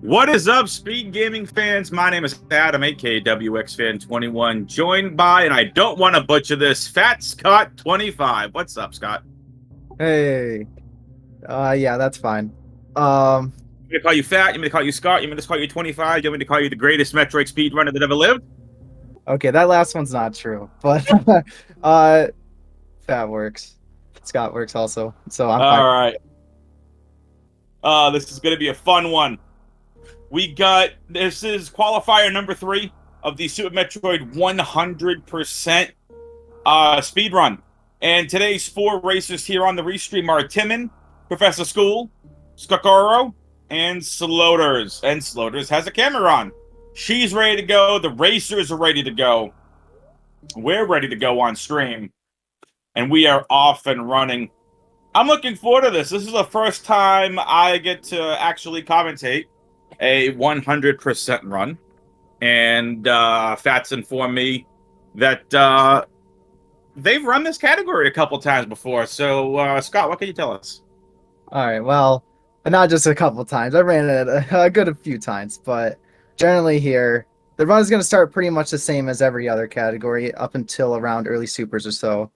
What is up, Speed Gaming fans? My name is Adam, aka WXFan21, joined by, and I don't want to butcher this, Fat Scott25. What's up, Scott? Hey, yeah, that's fine. You want me to call you Fat? You want me to call you Scott? You want me to call you 25? You want me to call you the greatest Metroid speedrunner that ever lived? Okay, that last one's not true, but that works. Scott works also, so I'm fine. All right. This is going to be a fun one. This is qualifier number 3 of the Super Metroid 100% speedrun. And today's 4 racers here on the restream are Timon, Professor School, Skokoro, and Sloters. And Sloters has a camera on. She's ready to go. The racers are ready to go. We're ready to go on stream. And we are off and running. I'm looking forward to this. This is the first time I get to actually commentate a 100% run. And Fats informed me that they've run this category a couple times before. So, Scott, what can you tell us? All right, well, not just a couple times. I ran it a good few times, but generally here, the run is going to start pretty much the same as every other category up until around early supers or so.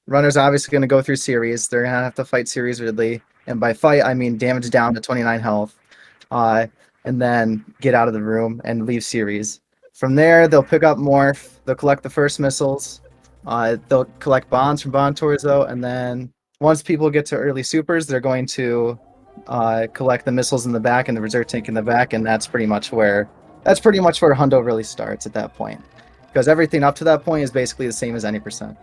Runners obviously going to go through series. They're going to have to fight series Ridley, and by fight I mean damage down to 29 health, and then get out of the room and leave series. From there, they'll pick up Morph. They'll collect the first missiles. They'll collect bonds from Bond Torzo, and then once people get to early supers, they're going to collect the missiles in the back and the reserve tank in the back, and that's pretty much where Hundo really starts at that point, because everything up to that point is basically the same as any percent.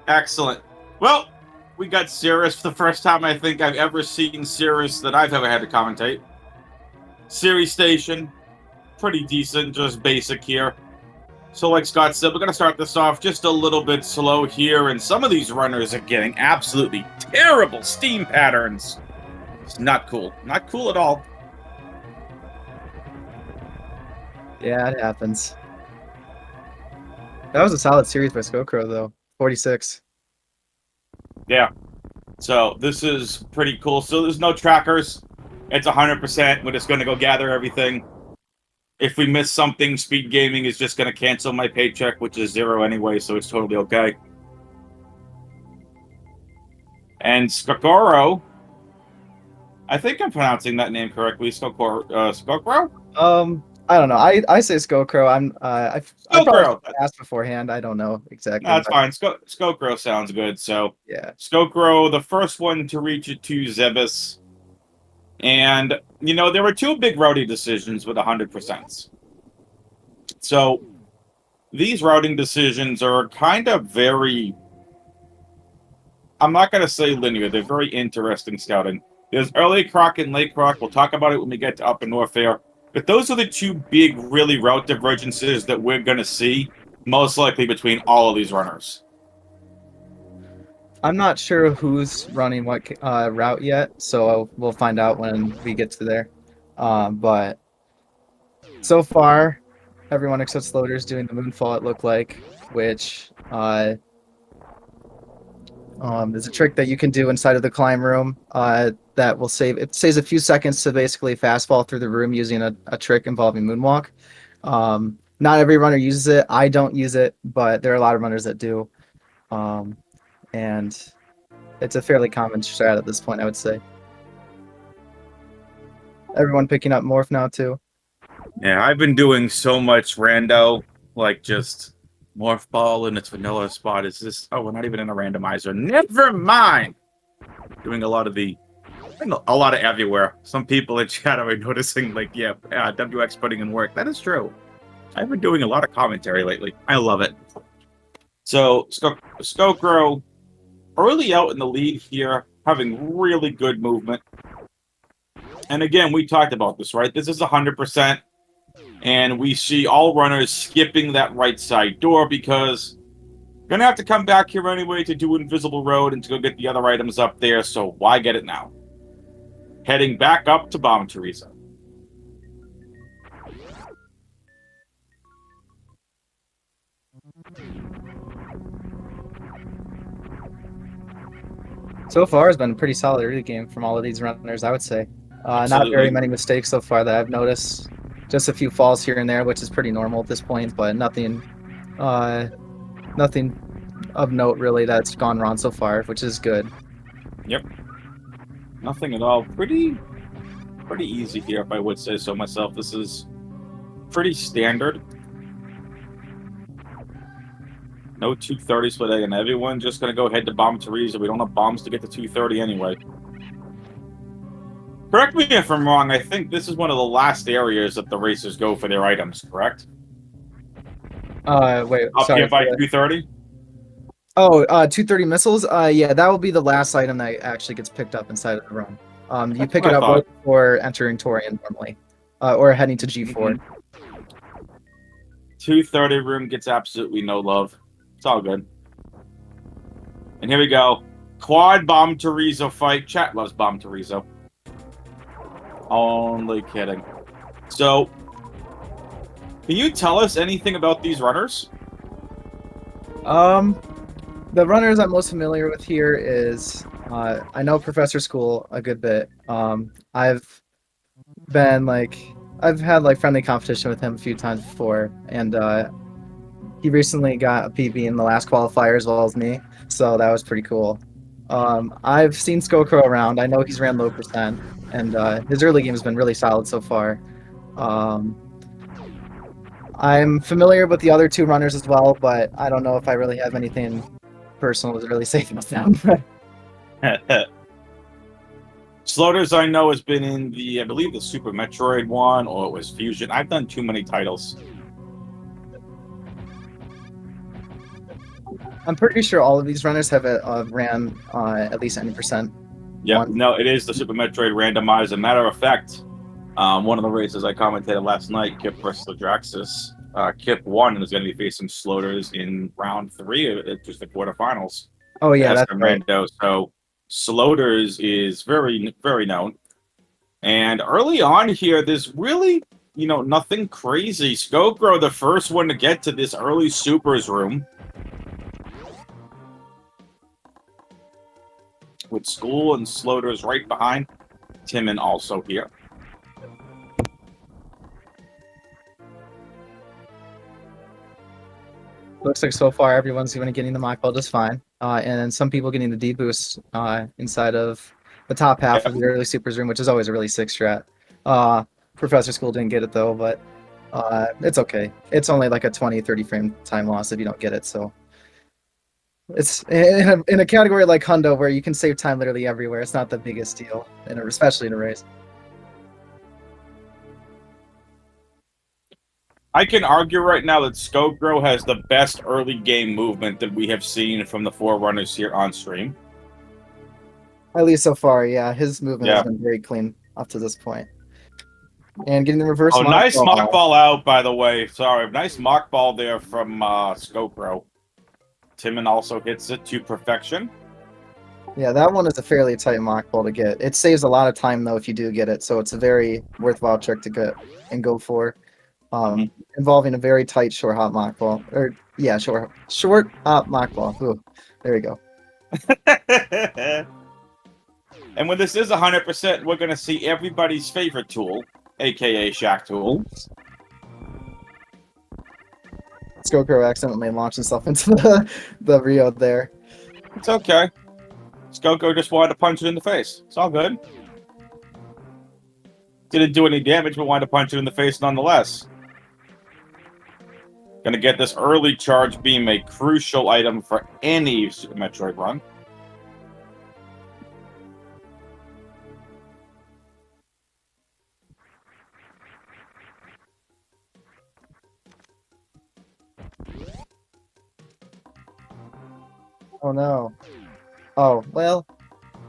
Excellent. Well, we got Cirrus for the first time I think I've ever seen Cirrus that I've ever had to commentate. Series Station, pretty decent, just basic here. So like Scott said, we're going to start this off just a little bit slow here, and some of these runners are getting absolutely terrible steam patterns. It's not cool. Not cool at all. Yeah, it happens. That was a solid series by Skokro, though. 46. Yeah. So this is pretty cool. So there's no trackers. It's 100%. We're just going to go gather everything. If we miss something, Speed Gaming is just going to cancel my paycheck, which is 0 anyway, so it's totally okay. And Skokoro, I think I'm pronouncing that name correctly. Skokoro? I don't know. I say Skokro. I probably asked beforehand. I don't know exactly. No, that's fine. Skokro sounds good. So yeah, Skokoro, the first one to reach it to Zebus. And, you know, there were 2 big routing decisions with 100%. So these routing decisions are kind of very, I'm not going to say linear. They're very interesting scouting. There's early Croc and late Croc. We'll talk about it when we get to Upper Norfair. But those are the 2 big, really route divergences that we're going to see, most likely between all of these runners. I'm not sure who's running what route yet, so we'll find out when we get to there. But so far, everyone except Sloters doing the Moonfall, it looked like, which is a trick that you can do inside of the climb room that will saves a few seconds to basically fast fall through the room using a trick involving Moonwalk. Not every runner uses it. I don't use it, but there are a lot of runners that do. And it's a fairly common strat at this point, I would say. Everyone picking up Morph now, too. Yeah, I've been doing so much rando, like just Morph Ball in its vanilla spot. Is this? Oh, we're not even in a randomizer. Never mind. Doing a lot of everywhere. Some people in chat are noticing, like, yeah, WX putting in work. That is true. I've been doing a lot of commentary lately. I love it. So, Skokro, early out in the lead here, having really good movement. And again, we talked about this, right? This is 100%. And we see all runners skipping that right side door because you're going to have to come back here anyway to do Invisible Road and to go get the other items up there, so why get it now? Heading back up to Bomb Teresa. So far, it's been a pretty solid early game from all of these runners, I would say. Not very Absolutely. many mistakes so far that I've noticed. Just a few falls here and there, which is pretty normal at this point, but uh, nothing of note really that's gone wrong so far, which is good. Yep. Nothing at all. Pretty easy here, if I would say so myself. This is pretty standard. No 230 split egg, and everyone just going to go ahead to bomb Teresa. We don't have bombs to get to 230 anyway. Correct me if I'm wrong. I think this is one of the last areas that the racers go for their items, correct? Wait, Up sorry. here by 230? Oh, 230 missiles? Yeah, that will be the last item that actually gets picked up inside of the run. You That's pick what it I up thought. right before entering Torian normally, or heading to G4. 230 room gets absolutely no love. It's all good. And here we go. Quad Bomb Teresa fight. Chat loves Bomb Teresa. Only kidding. So, can you tell us anything about these runners? The runners I'm most familiar with here is I know Professor School a good bit. I've had like friendly competition with him a few times before, and he recently got a PB in the last qualifier as well as me, so that was pretty cool. I've seen Skokro around. I know he's ran low percent, and his early game has been really solid so far. Um, I'm familiar with the other two runners as well, but I don't know if I really have anything personal to really say about them. Sloters, I know, has been in I believe the Super Metroid one, or it was Fusion. I've done too many titles. I'm pretty sure all of these runners have ran at least 90%. Yep, no, it is the Super Metroid randomizer. Matter of fact, one of the races I commentated last night, Kip versus Draxus, Kip won and is going to be facing Sloters in round 3, just the quarterfinals. Oh yeah, that's right. Rando. So Sloters is very, very known. And early on here, there's really, nothing crazy. Skokro, the first one to get to this early Supers room. With School and Sloters right behind. Timon also here. Looks like so far everyone's even getting the mock ball just fine. And then some people getting the D boost inside of the top half of the early supers room, which is always a really sick strat. Professor School didn't get it though, but it's okay. It's only like a 20-30 frame time loss if you don't get it. So it's in a category like Hundo where you can save time literally everywhere. It's not the biggest deal, especially in a race. I can argue right now that Skokro has the best early game movement that we have seen from the 4 runners here on stream. At least so far, yeah. His movement has been very clean up to this point. And getting the reverse mock nice ball. mock ball out, by the way. Sorry, nice mock ball there from Skokro. Timon also hits it to perfection. Yeah, that one is a fairly tight mock ball to get. It saves a lot of time, though, if you do get it, so it's a very worthwhile trick to get and go for. Involving a very tight short hop mock ball. Or, yeah, short hop mock ball. Ooh, there we go. And when this is 100%, we're going to see everybody's favorite tool, a.k.a. Shack Tool. Skokro accidentally launched himself into the Rio there. It's okay. Skokro just wanted to punch it in the face. It's all good. Didn't do any damage, but wanted to punch it in the face nonetheless. Gonna get this early charge beam, a crucial item for any Super Metroid run. Oh no. Oh, well,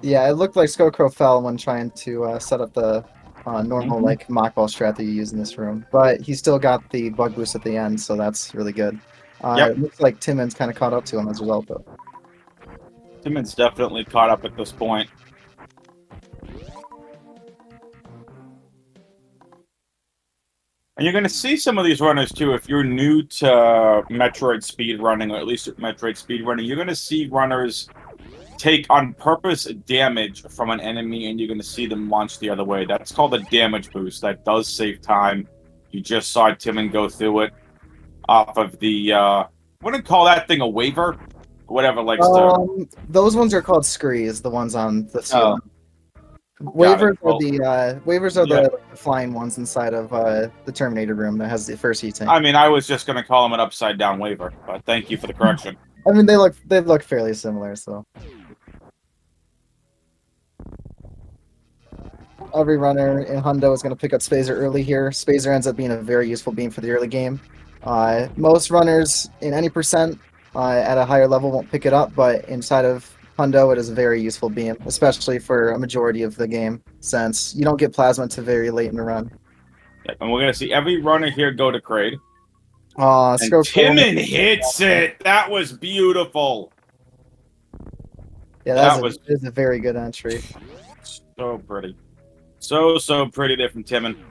yeah, it looked like Skokro fell when trying to set up the normal like mock ball strat that you use in this room, but he still got the bug boost at the end, so that's really good. It looks like Timon's kind of caught up to him as a result, though. Timon's definitely caught up at this point. And you're going to see some of these runners, too. If you're new to Metroid speedrunning, or at least Metroid speedrunning, you're going to see runners take on purpose damage from an enemy, and you're going to see them launch the other way. That's called a damage boost. That does save time. You just saw Timon go through it off of the. I wouldn't call that thing a waiver. Whatever likes to. Those ones are called screes. The ones on the ceiling. Waivers Waivers are the flying ones inside of the Terminator room that has the first heat tank. I mean, I was just going to call them an upside down waiver, but thank you for the correction. I mean, they look fairly similar, so. Every runner in Hundo is going to pick up Spazer early here. Spazer ends up being a very useful beam for the early game. Most runners in any percent at a higher level won't pick it up, but inside of Hundo, it is a very useful beam, especially for a majority of the game, since you don't get plasma until very late in the run. Yep, and we're going to see every runner here go to Kraid. And Timon hits it! That was beautiful! Yeah, that was a very good entry. So pretty. So pretty there from Timon.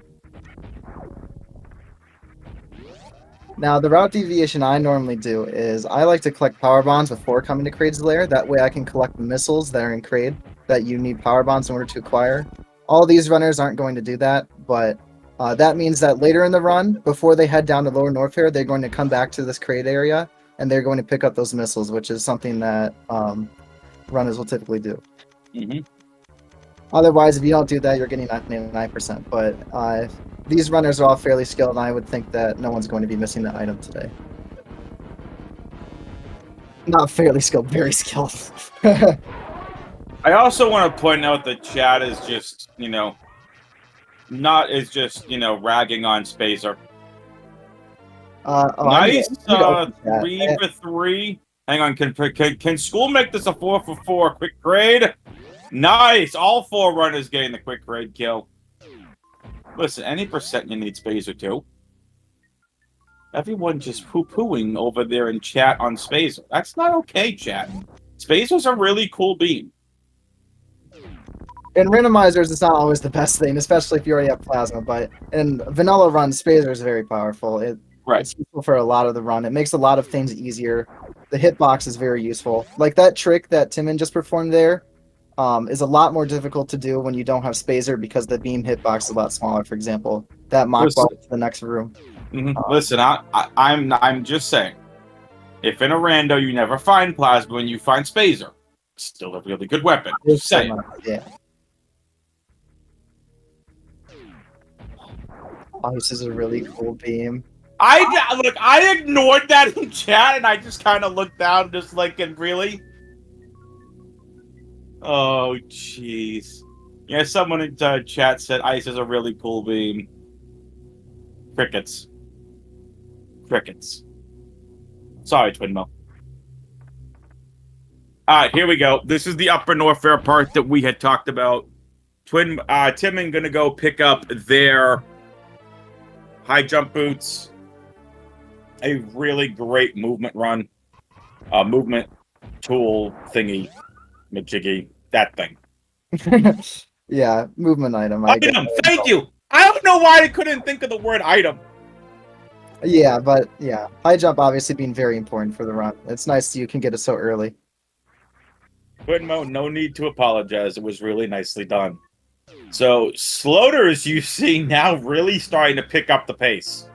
Now, the route deviation I normally do is I like to collect power bonds before coming to Kraid's lair. That way I can collect the missiles that are in Kraid that you need power bonds in order to acquire. All these runners aren't going to do that, but that means that later in the run, before they head down to Lower Norfair, they're going to come back to this Kraid area, and they're going to pick up those missiles, which is something that runners will typically do. Mm-hmm. Otherwise, if you don't do that, you're getting 99%. But these runners are all fairly skilled, and I would think that no one's going to be missing that item today. Not fairly skilled, very skilled. I also want to point out that chat is just, ragging on Spazer. Nice 3 for 3. Hang on, can school make this a 4 for 4 quick grade? Nice! All 4 runners getting the quick grade kill. Listen, any percent you need Spazer too. Everyone just poo-pooing over there in chat on Spazer. That's not okay, chat. Spazer's a really cool beam. In randomizers, it's not always the best thing, especially if you already have plasma, but in vanilla run, Spazer is very powerful. It's useful for a lot of the run. It makes a lot of things easier. The hitbox is very useful. Like that trick that Timon just performed there, is a lot more difficult to do when you don't have Spazer because the beam hitbox is a lot smaller. For example, that mock ball to the next room. Listen, I'm just saying, if in a rando you never find plasma and you find Spazer, it's still a really good weapon. Just saying. Yeah. Oh, this is a really cool beam. I ignored that in chat and I just kind of looked down, just like, and really. Oh, jeez. Yeah, someone in chat said ice is a really cool beam. Crickets. Sorry, Twinmo. Alright, here we go. This is the Upper Norfair part that we had talked about. Timon gonna go pick up their high jump boots. A really great movement run. Movement tool thingy. Majiggy, that thing. Yeah, movement item. Thank you! I don't know why I couldn't think of the word item. Yeah, but yeah. High jump obviously being very important for the run. It's nice you can get it so early. Quidmo, no need to apologize. It was really nicely done. So, Sloters, you see now really starting to pick up the pace.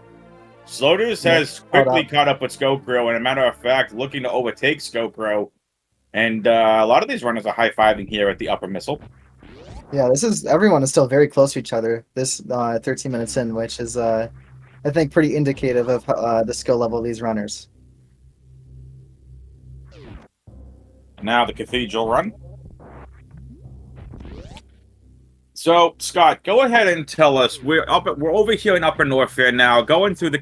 Sloters has quickly caught up with Skokro, and a matter of fact, looking to overtake Skokro. And a lot of these runners are high-fiving here at the upper missile. Yeah, everyone is still very close to each other. This 13 minutes in, which is, I think, pretty indicative of the skill level of these runners. Now the Cathedral run. So, Scott, go ahead and tell us. We're over here in Upper Norfair now, going through the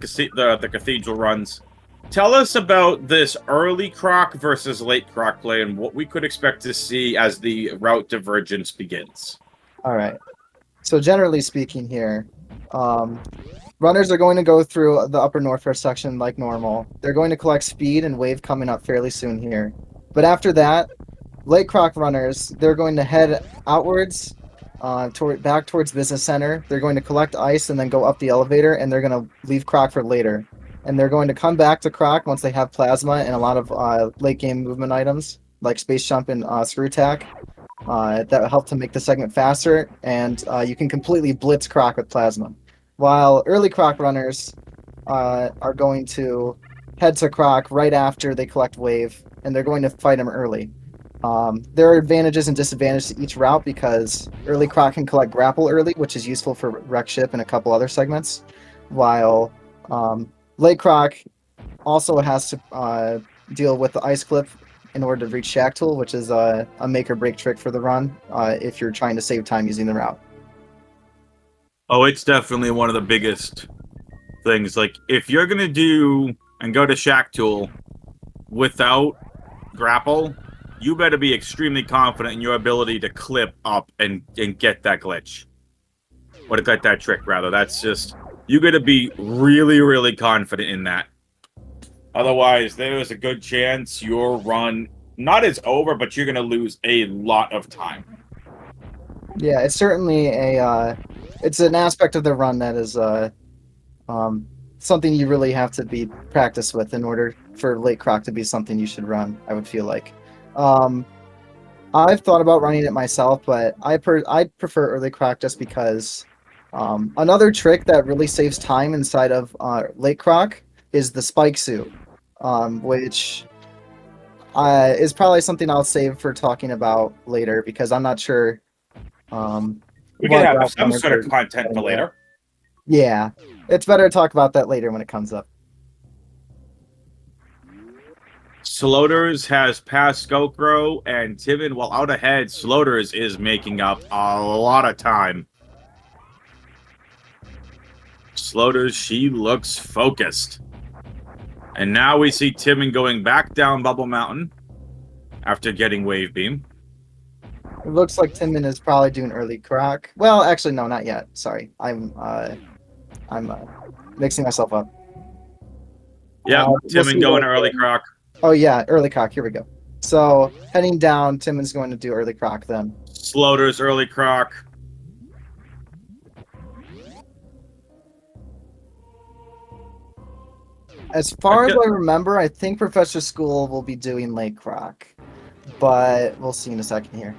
Cathedral runs. Tell us about this early Croc versus late Croc play and what we could expect to see as the route divergence begins. All right. So generally speaking here, runners are going to go through the Upper Norfair section like normal. They're going to collect speed and wave coming up fairly soon here. But after that, late Croc runners, they're going to head outwards, back towards Business Center. They're going to collect ice and then go up the elevator, and they're going to leave Croc for later. And they're going to come back to Croc once they have plasma and a lot of late game movement items. like Space Jump and Screw Attack, that help to make the segment faster, and you can completely blitz Croc with Plasma. While early Croc runners are going to head to Croc right after they collect Wave, and they're going to fight him early. There are advantages and disadvantages to each route because early Croc can collect Grapple early, which is useful for Wreck Ship and a couple other segments, while late Croc also has to deal with the Ice Clip in order to reach Shack Tool, which is a make or break trick for the run if you're trying to save time using the route. Oh, it's definitely one of the biggest things. Like, if you're going to do and go to Shack Tool without Grapple, you better be extremely confident in your ability to clip up and get that glitch. Or to get that trick, rather. That's just... You got to be really, really confident in that. Otherwise, there is a good chance your run not is over, but you're going to lose a lot of time. Yeah, it's certainly it's an aspect of the run that is something you really have to be practiced with in order for late Croc to be something you should run, I would feel like. I've thought about running it myself, but I prefer early Croc just because another trick that really saves time inside of late Croc is the Spike Suit, which is probably something I'll save for talking about later because I'm not sure. We can have some sort of content for later. Yeah, it's better to talk about that later when it comes up. Sloters has passed Skokro, and Timon, while out ahead, Sloters is making up a lot of time. Sloters, she looks focused. And now we see Timon going back down Bubble Mountain after getting Wave Beam. It looks like Timon is probably doing early Croc. Well, actually, no, not yet. Sorry, I'm mixing myself up. Yeah, Timon going early Croc. Oh yeah, early Croc. Here we go. So heading down, Timon's going to do early Croc then. Sloters early Croc. As far as I remember, I think Professor School will be doing late Croc, but we'll see in a second here.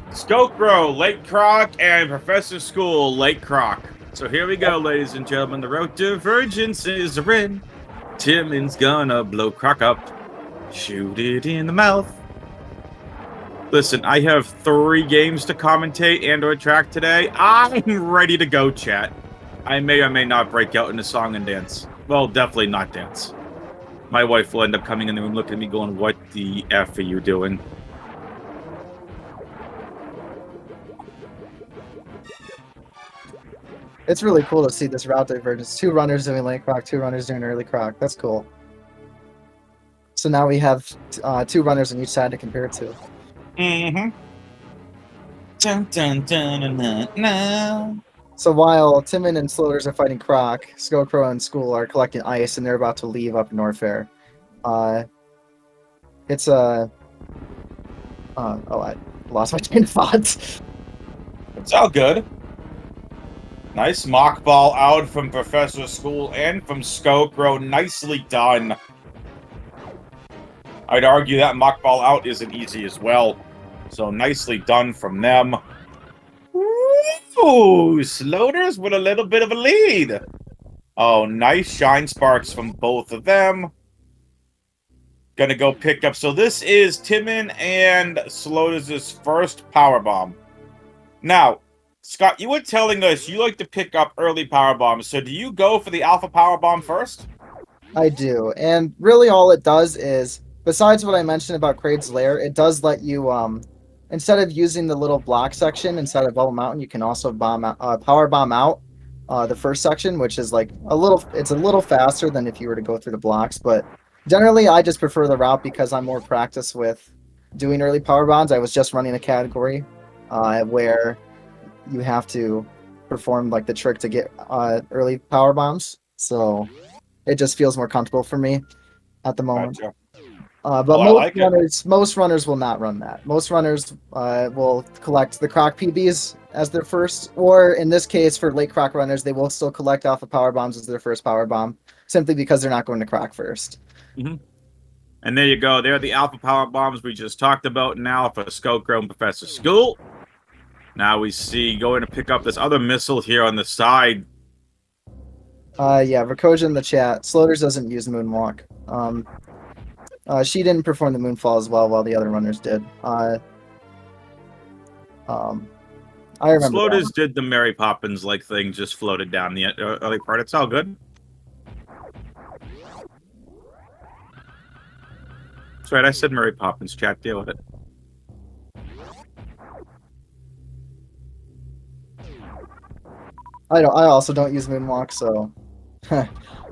Skokro, late Croc, and Professor School, late Croc. So here we go, ladies and gentlemen. The road divergences are in. Timon's gonna blow Croc up. Shoot it in the mouth. Listen, I have 3 games to commentate and or track today. I'm ready to go, chat. I may or may not break out into song and dance. Well, definitely not dance. My wife will end up coming in the room looking at me going, what the F are you doing? It's really cool to see this route divergence. 2 runners doing late Croc, 2 runners doing early Croc. That's cool. So now we have 2 runners on each side to compare it to. Mm-hmm. Dun, dun, dun, dun, dun. So while Timon and Sloters are fighting Croc, Skokro and School are collecting ice, and they're about to leave up Norfair. It's a... oh, I lost my train of thought. It's all good. Nice mock ball out from Professor School and from Skokro. Nicely done. I'd argue that mock ball out isn't easy as well. So nicely done from them. Ooh, Sloters with a little bit of a lead. Oh, nice shine sparks from both of them. Gonna go pick up. So this is Timon and Sloters' first power bomb. Now, Scott, you were telling us you like to pick up early power bombs. So do you go for the alpha power bomb first? I do, and really all it does is, besides what I mentioned about Kraid's Lair, it does let you, instead of using the little block section inside of Bubble Mountain, you can also power bomb out the first section, which is like it's a little faster than if you were to go through the blocks. But generally, I just prefer the route because I'm more practiced with doing early power bombs. I was just running a category where you have to perform like the trick to get early power bombs, so it just feels more comfortable for me at the moment. Gotcha. But most runners will not run that. Most runners will collect the Croc PBs as their first, or in this case, for late Croc runners, they will still collect alpha power bombs as their first power bomb, simply because they're not going to Croc first. Mm-hmm. And there you go. There are the Alpha Power Bombs we just talked about now for Scarecrow and Professor School. Now we see going to pick up this other missile here on the side. Yeah, Rakoja in the chat. Sloters doesn't use Moonwalk. She didn't perform the Moonfall as well while the other runners did. I remember that. Sloters did the Mary Poppins-like thing, just floated down the early part. It's all good. That's right, I said Mary Poppins, chat. Deal with it. I also don't use Moonwalk, so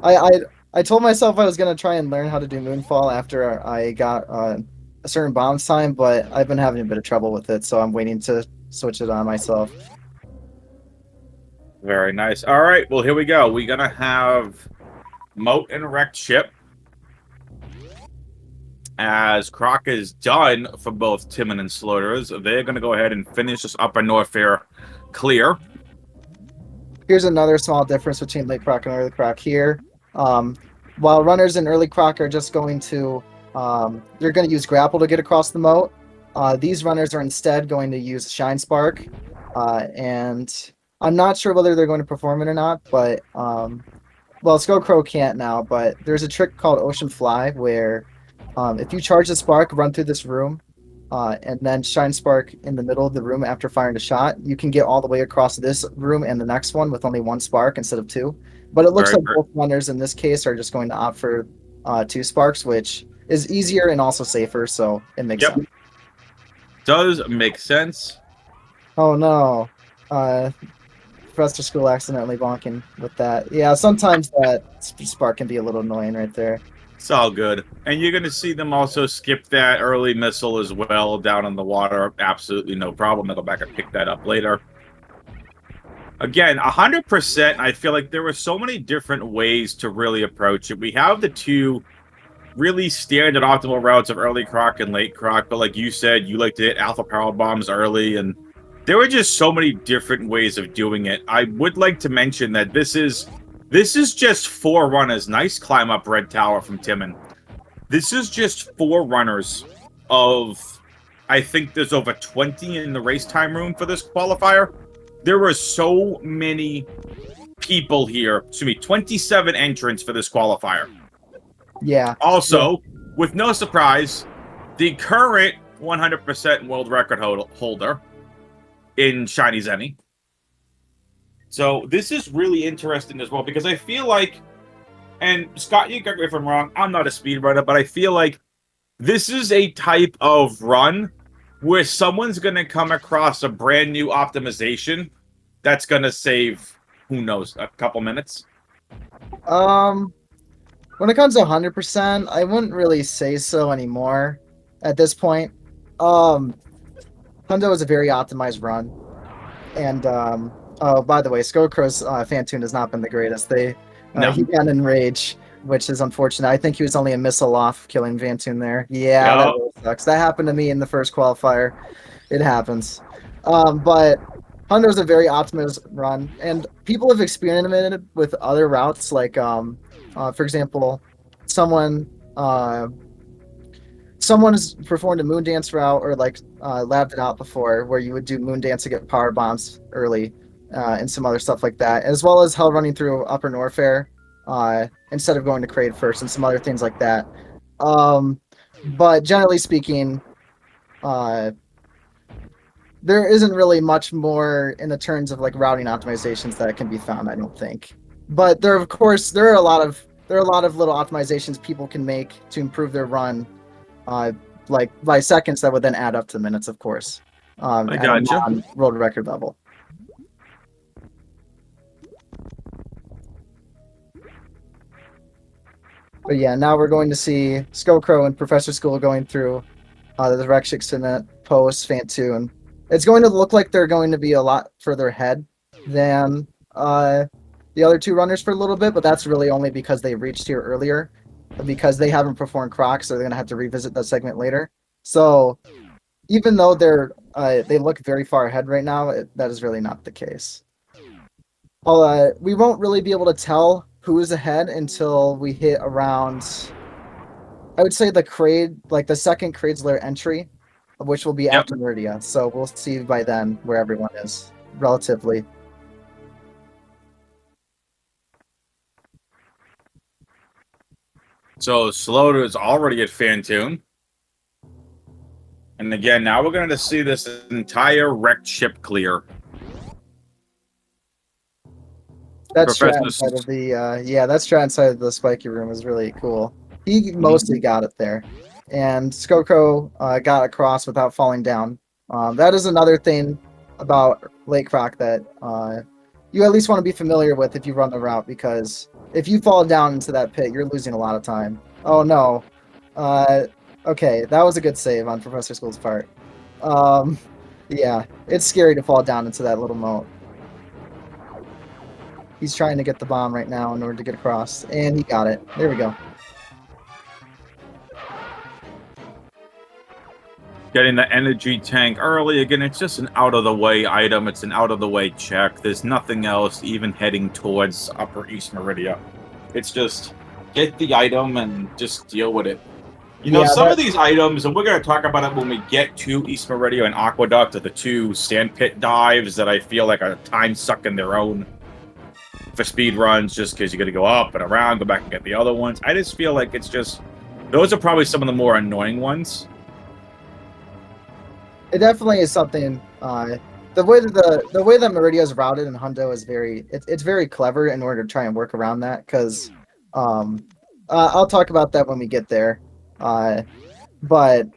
I told myself I was gonna try and learn how to do Moonfall after I got a certain bombs time, but I've been having a bit of trouble with it, so I'm waiting to switch it on myself. Very nice. All right, well, here we go. We're going to have Moat and Wrecked Ship. As Croc is done for both Timon and Sloters, they're going to go ahead and finish this Upper Norfair clear. Here's another small difference between late Croc and early Croc here. While runners in early Croc are just going to, they're going to use grapple to get across the moat. These runners are instead going to use Shine Spark, and I'm not sure whether they're going to perform it or not, but, well, Scarecrow can't now, but there's a trick called Ocean Fly where if you charge the spark, run through this room, and then Shine Spark in the middle of the room after firing a shot, you can get all the way across this room and the next one with only one spark instead of two. But it looks like both runners in this case are just going to opt for 2 sparks, which is easier and also safer, so it makes sense. Does make sense. Oh no. Professor School accidentally bonking with that. Yeah, sometimes that spark can be a little annoying right there. It's all good. And you're going to see them also skip that early missile as well down in the water. Absolutely no problem. They'll go back and pick that up later. Again, 100%, I feel like there were so many different ways to really approach it. We have the 2 really standard optimal routes of early Croc and late Croc, but like you said, you like to hit Alpha Power Bombs early, and there were just so many different ways of doing it. I would like to mention that this is just 4 runners. Nice climb up Red Tower from Timon. This is just 4 runners of, I think there's over 20 in the race time room for this qualifier. There were so many people here. 27 entrants for this qualifier. Yeah. Also, with no surprise, the current 100% world record holder in Shiny Zenny. So this is really interesting as well, because I feel like, and Scott, you correct me if I'm wrong, I'm not a speedrunner, but I feel like this is a type of run where someone's going to come across a brand new optimization that's going to save, who knows, a couple minutes. When it comes to 100%, I wouldn't really say so anymore at this point. Hundo is a very optimized run, and oh, by the way, Scarecrow's fan tune has not been the greatest. He got in rage, which is unfortunate. I think he was only a missile off killing Vantoon there. Yeah, that really sucks. That happened to me in the first qualifier. It happens. But Hundo's a very optimized run, and people have experimented with other routes, like, for example, someone has performed a moon dance route, or like labbed it out before, where you would do moon dance to get power bombs early, and some other stuff like that, as well as hell running through Upper Norfair instead of going to Kraid first, and some other things like that. But generally speaking, there isn't really much more in the terms of like routing optimizations that can be found, I don't think. But there are a lot of little optimizations people can make to improve their run, like by seconds that would then add up to minutes, of course. I gotcha. At a world record level. But yeah, now we're going to see Scarecrow and Professor School going through the direction Cement, Post, Fantoon. It's going to look like they're going to be a lot further ahead than the other 2 runners for a little bit, but that's really only because they reached here earlier, because they haven't performed Croc, so they're going to have to revisit that segment later. So even though they look very far ahead right now, that is really not the case. We won't really be able to tell who is ahead until we hit around I would say the Kraid, like the second Kraid's Lair entry, which will be Yep. after Meridia. So we'll see by then where everyone is relatively. So Sloda is already at Phantom. And again, now we're going to see this entire wrecked ship clear. That strat Professor inside of the that strat inside of the spiky room is really cool. He mostly got it there, and Skoko got across without falling down. That is another thing about Lake Rock that you at least want to be familiar with if you run the route, because if you fall down into that pit, you're losing a lot of time. Oh no. Okay, that was a good save on Professor School's part. Yeah, it's scary to fall down into that little moat. He's trying to get the bomb right now in order to get across, and he got it. There we go. Getting the energy tank early. Again, it's just an out-of-the-way item. It's an out-of-the-way check. There's nothing else even heading towards Upper East Meridia. It's just get the item and just deal with it. You know, Yeah, some of these items, and we're going to talk about it when we get to East Meridia and Aqueduct, are the two sandpit dives that I feel like are time suck in their own for speed runs, just because you got to go up and around, go back and get the other ones. I just feel like it's just, those are probably some of the more annoying ones. It definitely is something. The way that Meridia is routed in Hundo is it's very clever in order to try and work around that. Because I'll talk about that when we get there. But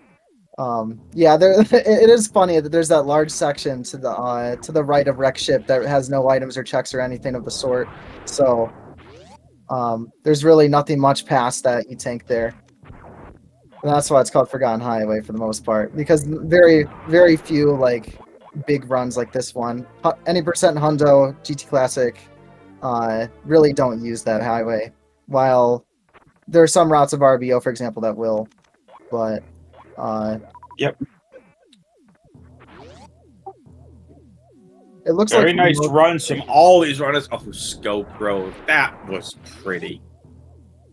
yeah, it is funny that there's that large section to the right of Wreck Ship that has no items or checks or anything of the sort. So there's really nothing much past that E-Tank there. And that's why it's called Forgotten Highway for the most part, because very, very few like big runs like this one, any percent Hundo, GT Classic, really don't use that highway. While there are some routes of RBO, for example, that will, but Yep. It looks Very like nice runs from all these runners. Oh, Scope, bro. That was pretty.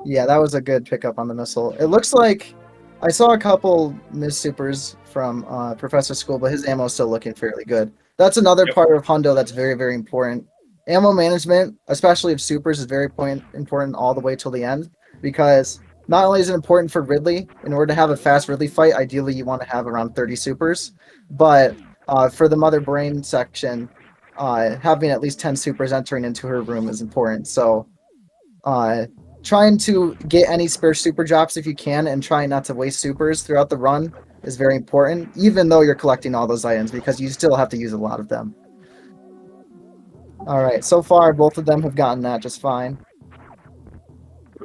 Yeah, that was a good pickup on the missile. It looks like I saw a couple miss supers from Professor School, but his ammo is still looking fairly good. That's another part of Hundo that's very, very important. Ammo management, especially of supers, is very important all the way till the end, because not only is it important for Ridley, in order to have a fast Ridley fight, ideally you want to have around 30 supers, but for the Mother Brain section, having at least 10 supers entering into her room is important. So trying to get any spare super drops if you can, and trying not to waste supers throughout the run is very important, even though you're collecting all those items, because you still have to use a lot of them. Alright, so far both of them have gotten that just fine.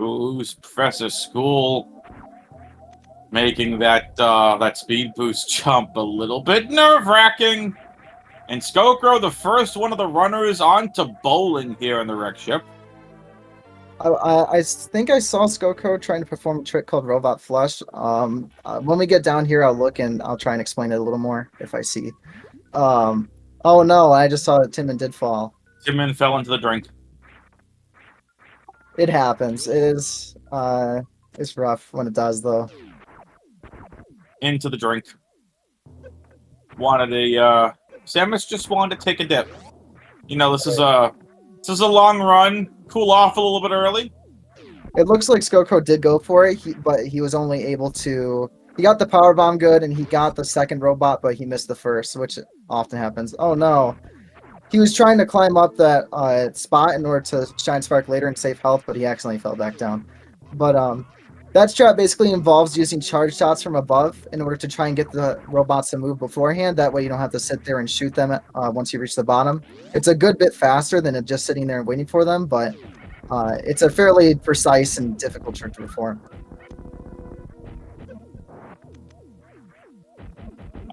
Ooh, Professor School making that speed boost jump a little bit nerve-wracking. And Skokro, the first one of the runners onto bowling here in the wreck ship. I think I saw Skoko trying to perform a trick called Robot Flush. When we get down here, I'll look and I'll try and explain it a little more if I see. Oh no, I just saw that Timon did fall. Timon fell into the drink. It happens. It is it's rough when it does though. Into the drink. Samus just wanted to take a dip. You know, this is a long run. Cool off a little bit early. It looks like Skoko did go for it, but he was only able to. He got the power bomb good, and he got the second robot, but he missed the first, which often happens. Oh no! He was trying to climb up that spot in order to shine spark later and save health, but he accidentally fell back down. But that strat basically involves using charge shots from above in order to try and get the robots to move beforehand. That way you don't have to sit there and shoot them once you reach the bottom. It's a good bit faster than just sitting there and waiting for them, but it's a fairly precise and difficult trick to perform.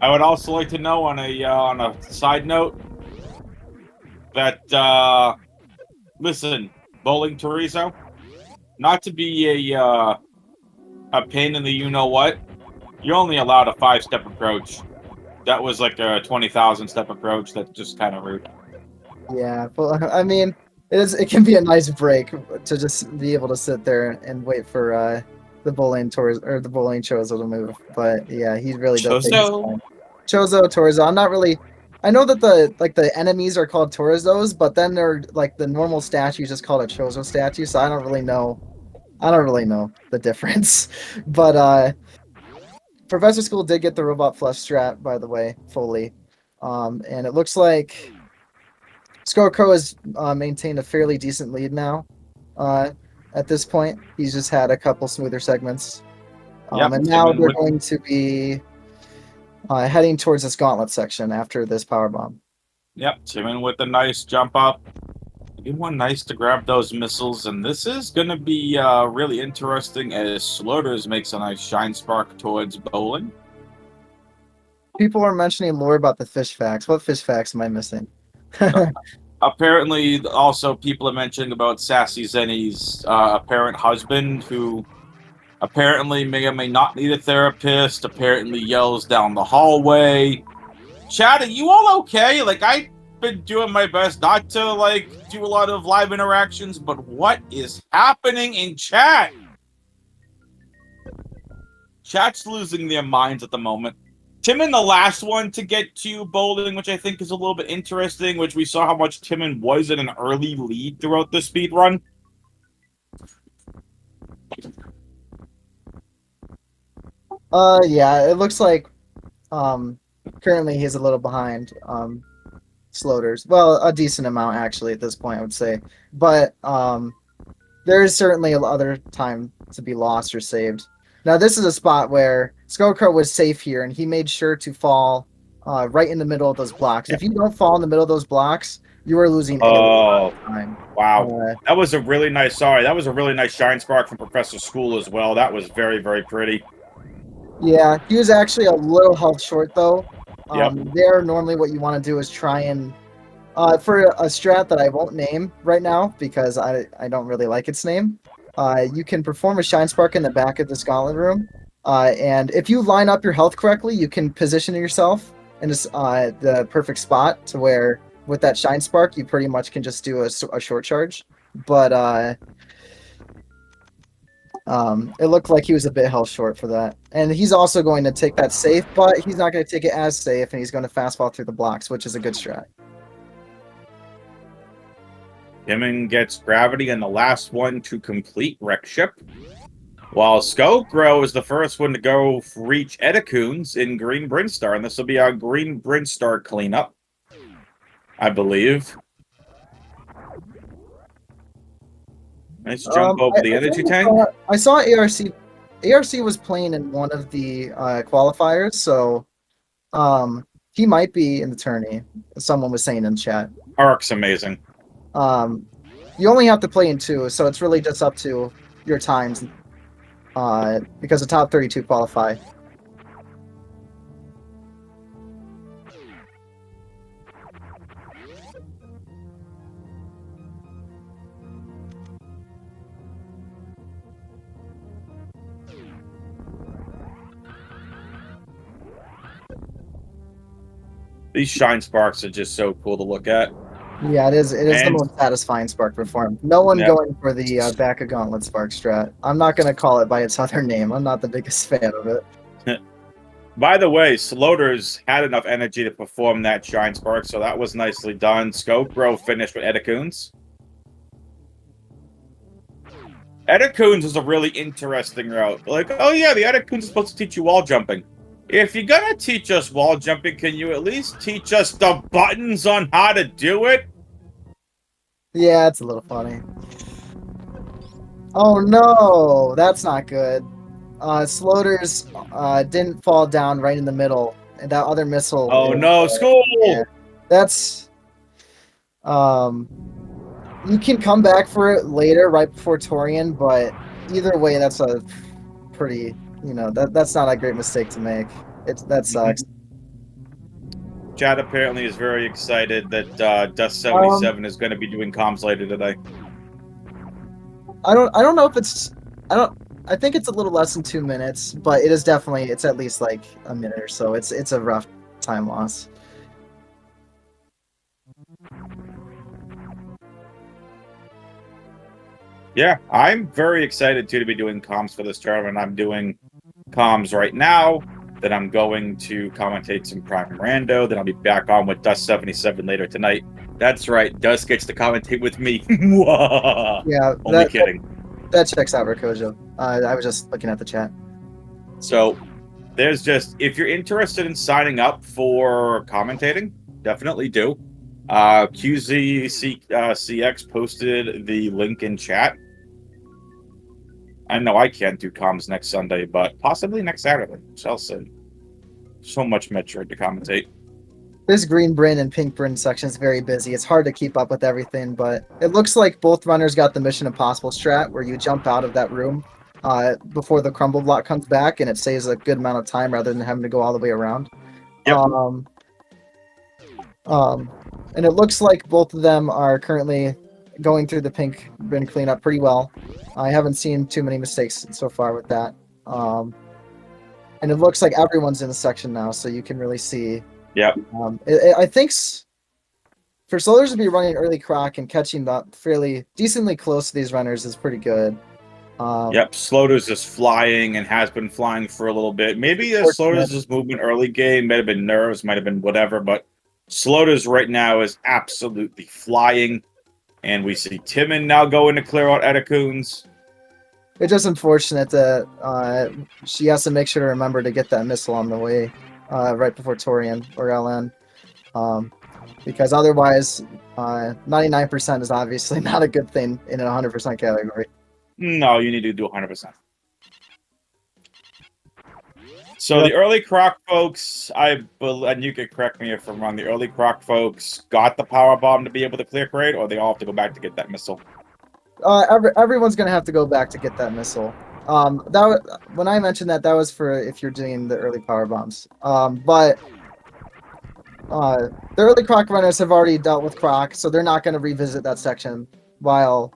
I would also like to know on a side note that listen, Bowling Teresa, not to be a pain in the you-know-what, you're only allowed a 5-step approach. That was like a 20,000-step approach. That's just kind of rude. Yeah, well, I mean, it can be a nice break to just be able to sit there and wait for the bullying tours or the bullying Chozo to move. But yeah, he really does take his Chozo. time. Chozo, Torzo. I'm not really. I know that the enemies are called Torzos, but then they're like the normal statue is just called a Chozo statue. So I don't really know. I don't really know the difference. But Professor School did get the robot flush strat, by the way, fully. And it looks like Scarecrow has maintained a fairly decent lead now. At this point, he's just had a couple smoother segments. Yep, And now Timon they're with going to be heading towards this gauntlet section after this power bomb. Timon with a nice jump up. Anyone nice to grab those missiles, and this is going to be really interesting as Sloters makes a nice shine spark towards bowling. People are mentioning lore about the fish facts. What fish facts am I missing? Apparently, also people are mentioning about Sassy Zenny's apparent husband, who apparently may or may not need a therapist, apparently yells down the hallway. Chad, are you all okay? Like, I've been doing my best not to, like, do a lot of live interactions, but what is happening in chat? Chat's losing their minds at the moment. Timon, the last one to get to bowling, which I think is a little bit interesting, which we saw how much Timon was in an early lead throughout the speed run. Yeah, it looks like currently he's a little behind Sloters. Well, a decent amount actually at this point, I would say. But there is certainly other time to be lost or saved. Now, this is a spot where Scarecrow was safe here, and he made sure to fall right in the middle of those blocks. If you don't fall in the middle of those blocks, you are losing a lot of time. Wow. That was a really nice, that was a really nice shine spark from Professor School as well. That was very, very pretty. Yeah, he was actually a little health short, though. Yep. There, normally what you want to do is try and for a strat that I won't name right now because I don't really like its name, you can perform a Shine Spark in the back of the Gauntlet room, and if you line up your health correctly, you can position yourself in this, the perfect spot to where with that Shine Spark, you pretty much can just do a short charge. But it looked like he was a bit health short for that. And he's also going to take that safe, but he's not going to take it as safe, and he's going to fastball through the blocks, which is a good strat. Timon gets gravity and the last one to complete Wreck Ship, while Skullgrow is the first one to go reach Edacoons in Green Brinstar, and this will be our Green Brinstar cleanup, I believe. Nice jump over the energy tank. I saw ARC. ARC was playing in one of the qualifiers, so he might be in the tourney. Someone was saying in chat. Arc's amazing. You only have to play in 2, so it's really just up to your times. Because the top 32 qualify. These shine sparks are just so cool to look at. Yeah, it is. It is the most satisfying spark perform. No one going for the back of gauntlet spark strat. I'm not going to call it by its other name. I'm not the biggest fan of it. By the way, Sloters had enough energy to perform that shine spark, so that was nicely done. Skullgrow finished with Edacoons. Edacoons is a really interesting route. Like, oh yeah, the Edacoons is supposed to teach you wall jumping. If you're gonna teach us wall jumping, can you at least teach us the buttons on how to do it? Yeah, it's a little funny. Oh no, that's not good. Sloters didn't fall down right in the middle. And that other missile. Oh no, school! Yeah, that's you can come back for it later, right before Torian, but either way, that's a pretty, that's not a great mistake to make. That sucks. Chad apparently is very excited that Dust 77 is going to be doing comms later today. I don't know if it's I think it's a little less than 2 minutes, but it's at least like a minute or so. It's a rough time loss. Yeah, I'm very excited too to be doing comms for this tournament. I'm doing comms right now. Then I'm going to commentate some Prime Rando. Then I'll be back on with Dust77 later tonight. That's right, Dust gets to commentate with me. Yeah, Only kidding. that checks out, Rakojo. I was just looking at the chat. So there's just, if you're interested in signing up for commentating, definitely do. QZCX posted the link in chat. I know I can't do comms next Sunday, but possibly next Saturday. Shall see. So much Metroid to commentate. This green Bryn and pink Bryn section is very busy. It's hard to keep up with everything, but it looks like both runners got the Mission Impossible strat where you jump out of that room before the crumble block comes back, and it saves a good amount of time rather than having to go all the way around. Yep. And it looks like both of them are currently going through the pink Bryn cleanup pretty well. I haven't seen too many mistakes so far with that. And it looks like everyone's in the section now, so you can really see. Yep. I think for Slowers to be running early croc and catching up fairly decently close to these runners is pretty good. Yep, Slowder's just flying and has been flying for a little bit. Maybe Slowder's just movement early game, might have been nerves, might have been whatever, but Slowder's right now is absolutely flying. And we see Timon now going to clear out Etacoons. It's just unfortunate that she has to make sure to remember to get that missile on the way right before Torian or LN. Because otherwise, 99% is obviously not a good thing in a 100% category. No, you need to do 100%. So the early Croc folks, and you could correct me if I'm wrong, the early Croc folks got the power bomb to be able to clear crate, or they all have to go back to get that missile? Everyone's going to have to go back to get that missile. When I mentioned that was for if you're doing the early power bombs. But the early Croc runners have already dealt with Croc, so they're not going to revisit that section while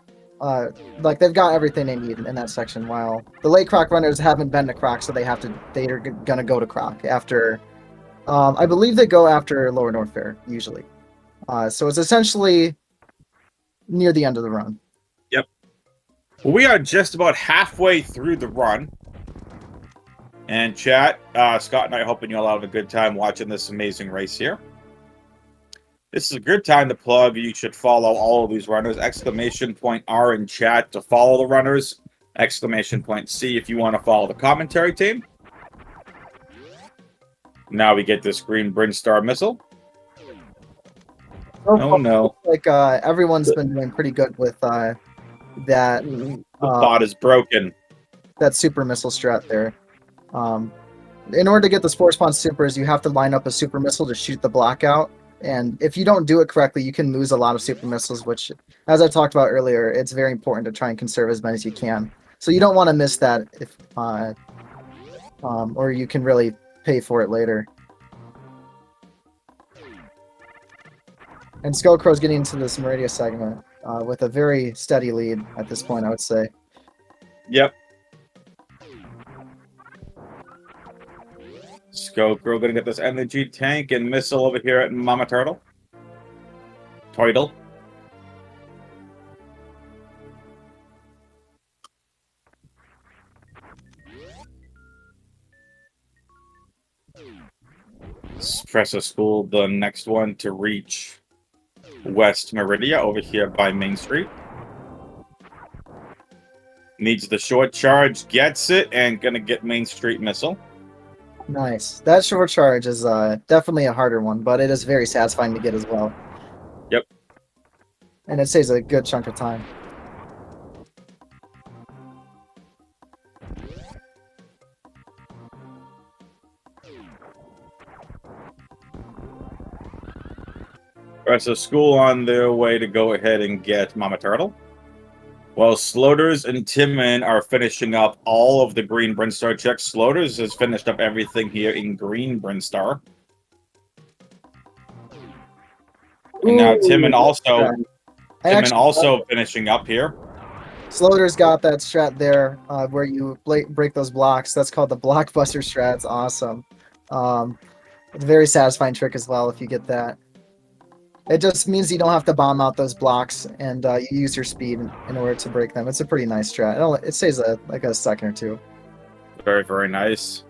they've got everything they need in that section, while the late Croc runners haven't been to Croc, so they're gonna go to Croc after I believe they go after Lower North Fair usually. So it's essentially near the end of the run. Yep. Well, we are just about halfway through the run. And chat, Scott and I are hoping you all have a good time watching this amazing race here. This is a good time to plug. You should follow all of these runners. !R in chat to follow the runners. !C if you want to follow the commentary team. Now we get this green Bryn Star missile. Oh no. Like everyone's been doing pretty good with that. The bot is broken. That super missile strat there. In order to get the Spore Spawn supers, you have to line up a super missile to shoot the block out. And if you don't do it correctly, you can lose a lot of super missiles, which, as I talked about earlier, it's very important to try and conserve as many as you can. So you don't want to miss that, if or you can really pay for it later. And Skullcrow's getting into this Meridia segment with a very steady lead at this point, I would say. Yep. Skullcrow gonna get this energy tank and missile over here at Mama Turtle. Toidle. Press a school, the next one to reach West Meridia over here by Main Street. Needs the short charge, gets it, and gonna get Main Street missile. Nice. That short charge is definitely a harder one, but it is very satisfying to get as well. Yep. And it saves a good chunk of time. Rest of school on their way to go ahead and get Mama Turtle. While Sloters and Timon are finishing up all of the green Brinstar checks, Sloters has finished up everything here in green Brinstar. And now Timon also finishing up here. Sloters got that strat there where you break those blocks. That's called the Blockbuster strat. It's awesome. It's a very satisfying trick as well if you get that. It just means you don't have to bomb out those blocks, and you use your speed in order to break them. It's a pretty nice strat. It saves like a second or two. Very, very nice.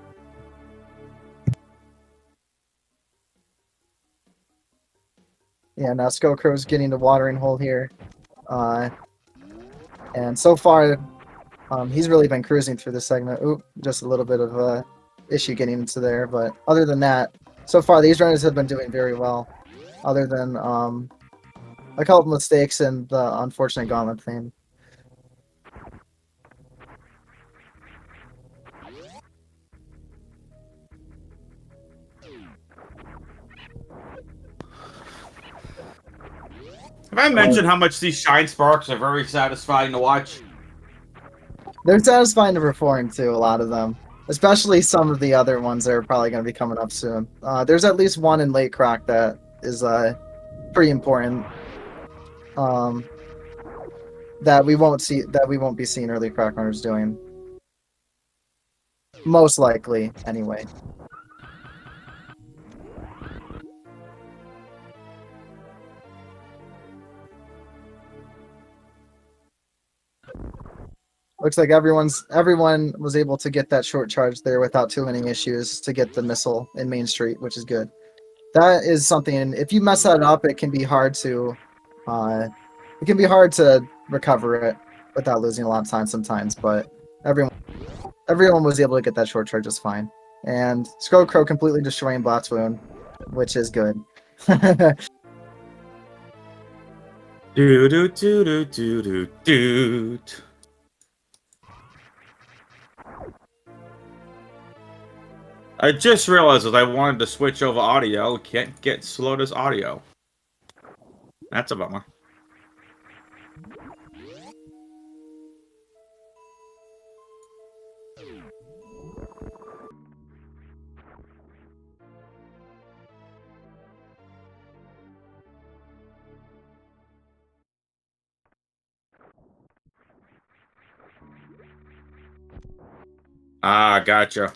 Yeah, now Skullcrow's getting the watering hole here. And so far, he's really been cruising through this segment. Oop, just a little bit of a issue getting into there. But other than that, so far these runners have been doing very well. Other than a couple mistakes and the unfortunate gauntlet thing. Have I mentioned how much these shine sparks are very satisfying to watch? They're satisfying to perform too, a lot of them. Especially some of the other ones that are probably going to be coming up soon. There's at least one in late croc that is pretty important. That we won't be seeing early croc runners doing. Most likely, anyway. Looks like everyone was able to get that short charge there without too many issues to get the missile in Main Street, which is good. That is something. If you mess that up, it can be hard to recover it without losing a lot of time sometimes. But everyone was able to get that short charge just fine. And Skullcrow completely destroying Bot's Wound, which is good. Do do do do do do do. I just realized that I wanted to switch over audio. Can't get slowed as audio. That's a bummer. Ah, gotcha.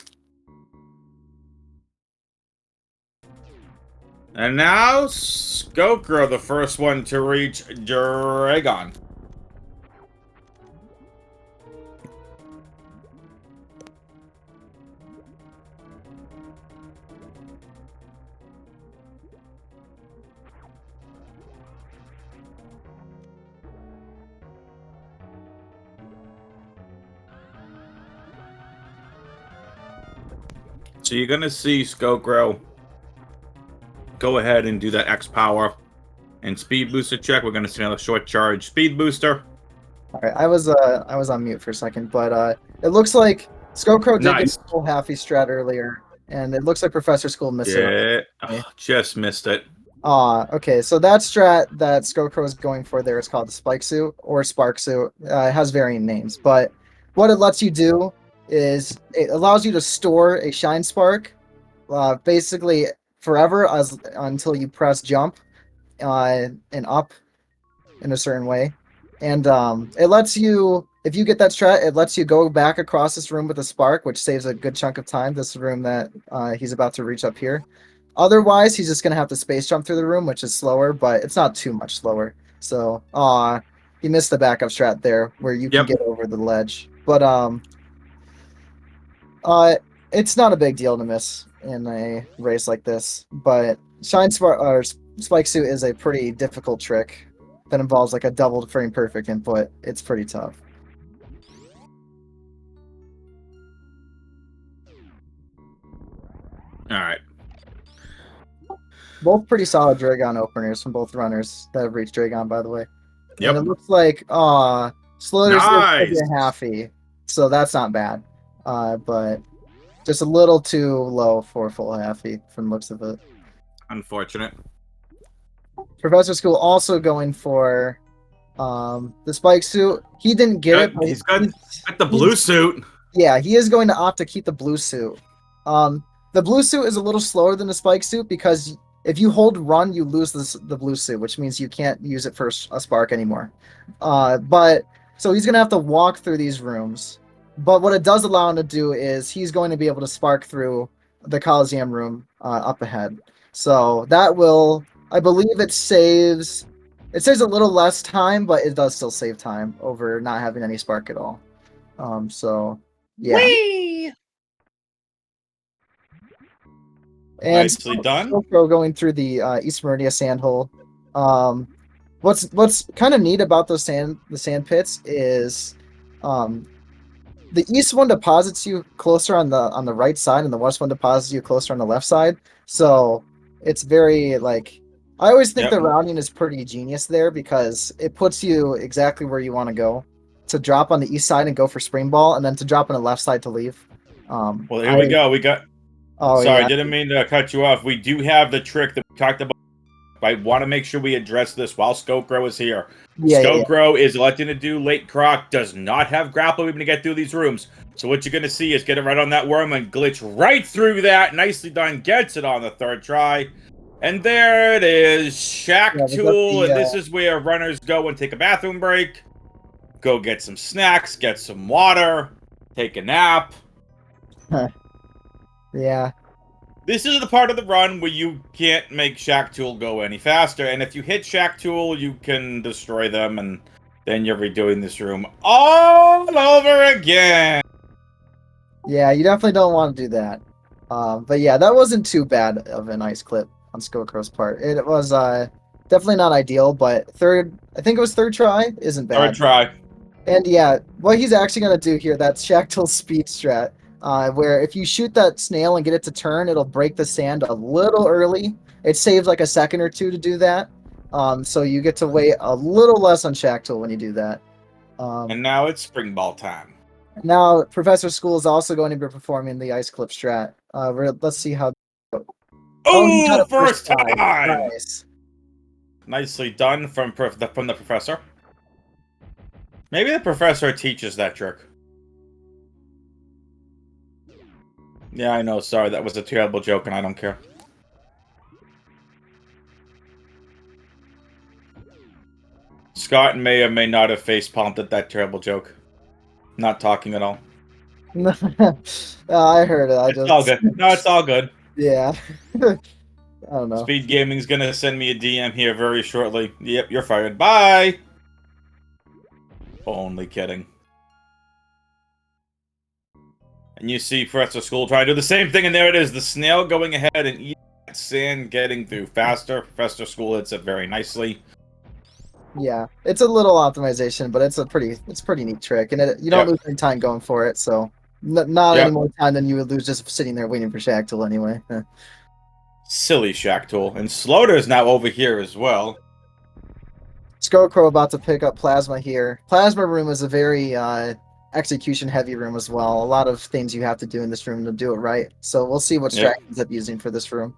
And now, Skokro, the first one to reach Dragon. So you're going to see Skokro go ahead and do that X power and speed booster check. We're going to see another short charge speed booster. All right, I was on mute for a second, but it looks like Skullcrow did get a full halfy strat earlier, and it looks like Professor School missed it. Yeah, just missed it. Okay, so that strat that Skullcrow is going for there is called the Spike Suit or Spark Suit. It has varying names, but what it lets you do is it allows you to store a Shine Spark, basically forever until you press jump and up in a certain way. And it lets you, if you get that strat, it lets you go back across this room with a spark, which saves a good chunk of time. This room that he's about to reach up here. Otherwise, he's just going to have to space jump through the room, which is slower, but it's not too much slower. So, he missed the backup strat there where you can get over the ledge. But it's not a big deal to miss in a race like this. But Spike Suit is a pretty difficult trick that involves like a double frame perfect input. It's pretty tough. All right. Both pretty solid Dragon openers from both runners that have reached Dragon, by the way. Yep. And it looks like Slither's nice. a halfy, so that's not bad. But just a little too low for full halfy from the looks of it. Unfortunate. Professor School also going for the Spike Suit. He didn't get it. But He's got the blue suit. Yeah, he is going to opt to keep the blue suit. The blue suit is a little slower than the Spike Suit because if you hold run, you lose the blue suit, which means you can't use it for a spark anymore. But so he's going to have to walk through these rooms. But what it does allow him to do is he's going to be able to spark through the Coliseum room up ahead. So that will I believe it saves a little less time, but it does still save time over not having any spark at all. So yeah. Whee! And Nicely done. GoPro going through the East Meridia sand hole. What's kind of neat about the sand pits is the east one deposits you closer on the right side, and the west one deposits you closer on the left side. So it's very like I always think Yep. the routing is pretty genius there because it puts you exactly where you want to go. To drop on the east side and go for spring ball, and then to drop on the left side to leave. Well, here we go. We got. Oh, Sorry, yeah. didn't mean to cut you off. We do have the trick that we talked about. I want to make sure we address this while Skokro is here. Yeah, Skokro is electing to do late croc, does not have grapple even to get through these rooms. So what you're going to see is get it right on that worm and glitch right through that. Nicely done. Gets it on the third try. And there it is. Shack Tool. And this is where runners go and take a bathroom break. Go get some snacks, get some water, take a nap. Yeah. This is the part of the run where you can't make Shack Tool go any faster, and if you hit Shack Tool, you can destroy them, and then you're redoing this room all over again. Yeah, you definitely don't want to do that. But yeah, that wasn't too bad of an ice clip on Skokro's part. It was definitely not ideal, but I think it was third try, isn't bad. Third try. And yeah, what he's actually going to do here, that's Shack Tool's speed strat. Where if you shoot that snail and get it to turn, it'll break the sand a little early. It saves like a second or two to do that. So you get to wait a little less on Shack Tool when you do that. And now it's spring ball time. Now Professor School is also going to be performing the ice clip strat. Let's see how. Oh, he got it first time! Nice. Nicely done from the professor. Maybe the professor teaches that trick. Yeah, I know. Sorry, that was a terrible joke, and I don't care. Scott may or may not have face-palmed at that terrible joke. Not talking at all. I heard it. It's all good. No, it's all good. Yeah. I don't know. Speedgaming's gonna send me a DM here very shortly. Yep, you're fired. Bye! Only kidding. And you see Professor School trying to do the same thing, and there it is. The snail going ahead and eating that sand, getting through faster. Professor School hits it very nicely. Yeah, it's a little optimization, but it's a pretty neat trick, and you don't lose any time going for it. So not any more time than you would lose just sitting there waiting for Shack Tool anyway. Silly Shack Tool. And Slaughter's now over here as well. Skokro about to pick up Plasma here. Plasma room is a very execution heavy room as well. A lot of things you have to do in this room to do it right. So we'll see what strat ends up using for this room.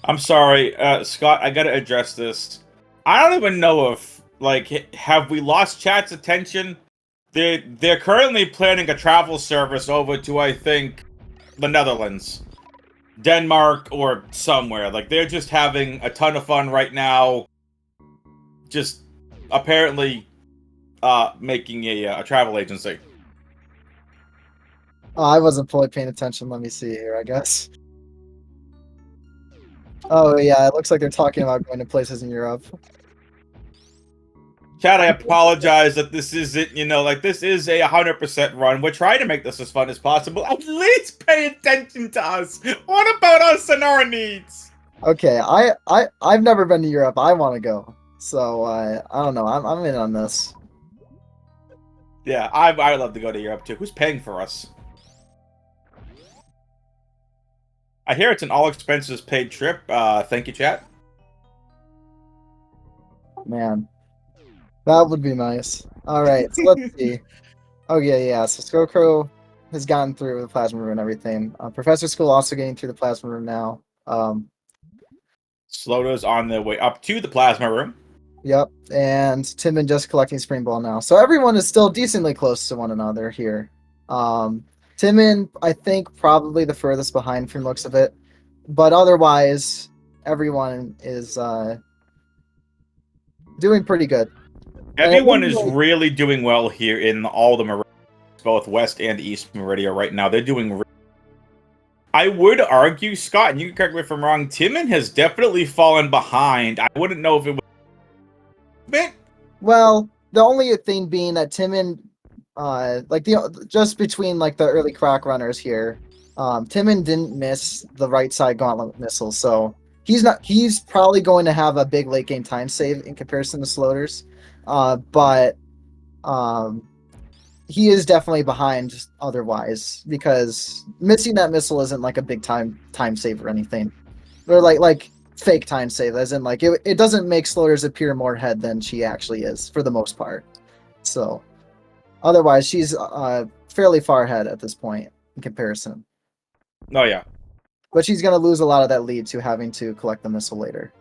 I'm sorry, Scott, I gotta address this. I don't even know if, like, have we lost chat's attention? They're currently planning a travel service over to, I think, the Netherlands. Denmark or somewhere. Like, they're just having a ton of fun right now. Just apparently making a travel agency. Oh, I wasn't fully paying attention. Let me see here, I guess. Oh, yeah, it looks like they're talking about going to places in Europe. Chat, I apologize that this isn't, this is a 100% run. We're trying to make this as fun as possible. At least pay attention to us. What about us and our needs? Okay, I've never been to Europe. I want to go. So, I don't know. I'm in on this. Yeah, I'd love to go to Europe, too. Who's paying for us? I hear it's an all-expenses-paid trip. Thank you, chat. Man. That would be nice. Alright, so let's see. Oh, yeah. So Skokro has gotten through the plasma room and everything. Professor School also getting through the plasma room now. Sloto's on their way up to the plasma room. Yep, and Timon just collecting spring ball now. So everyone is still decently close to one another here. Timon, I think, probably the furthest behind from looks of it. But otherwise, everyone is doing pretty good. Everyone is really doing well here in all the meridians, both West and East Meridia right now. They're doing I would argue, Scott, and you can correct me if I'm wrong, Timon has definitely fallen behind. I wouldn't know if it was a bit. Well, the only thing being that Timon, like just between like the early Croc runners here, Timon didn't miss the right side gauntlet missile, so he's probably going to have a big late game time save in comparison to Sloters, but he is definitely behind otherwise because missing that missile isn't like a big time save or anything, or like fake time save, as in like it doesn't make Sloters appear more ahead than she actually is for the most part. So otherwise, she's fairly far ahead at this point in comparison. Oh yeah. But she's going to lose a lot of that lead to having to collect the missile later.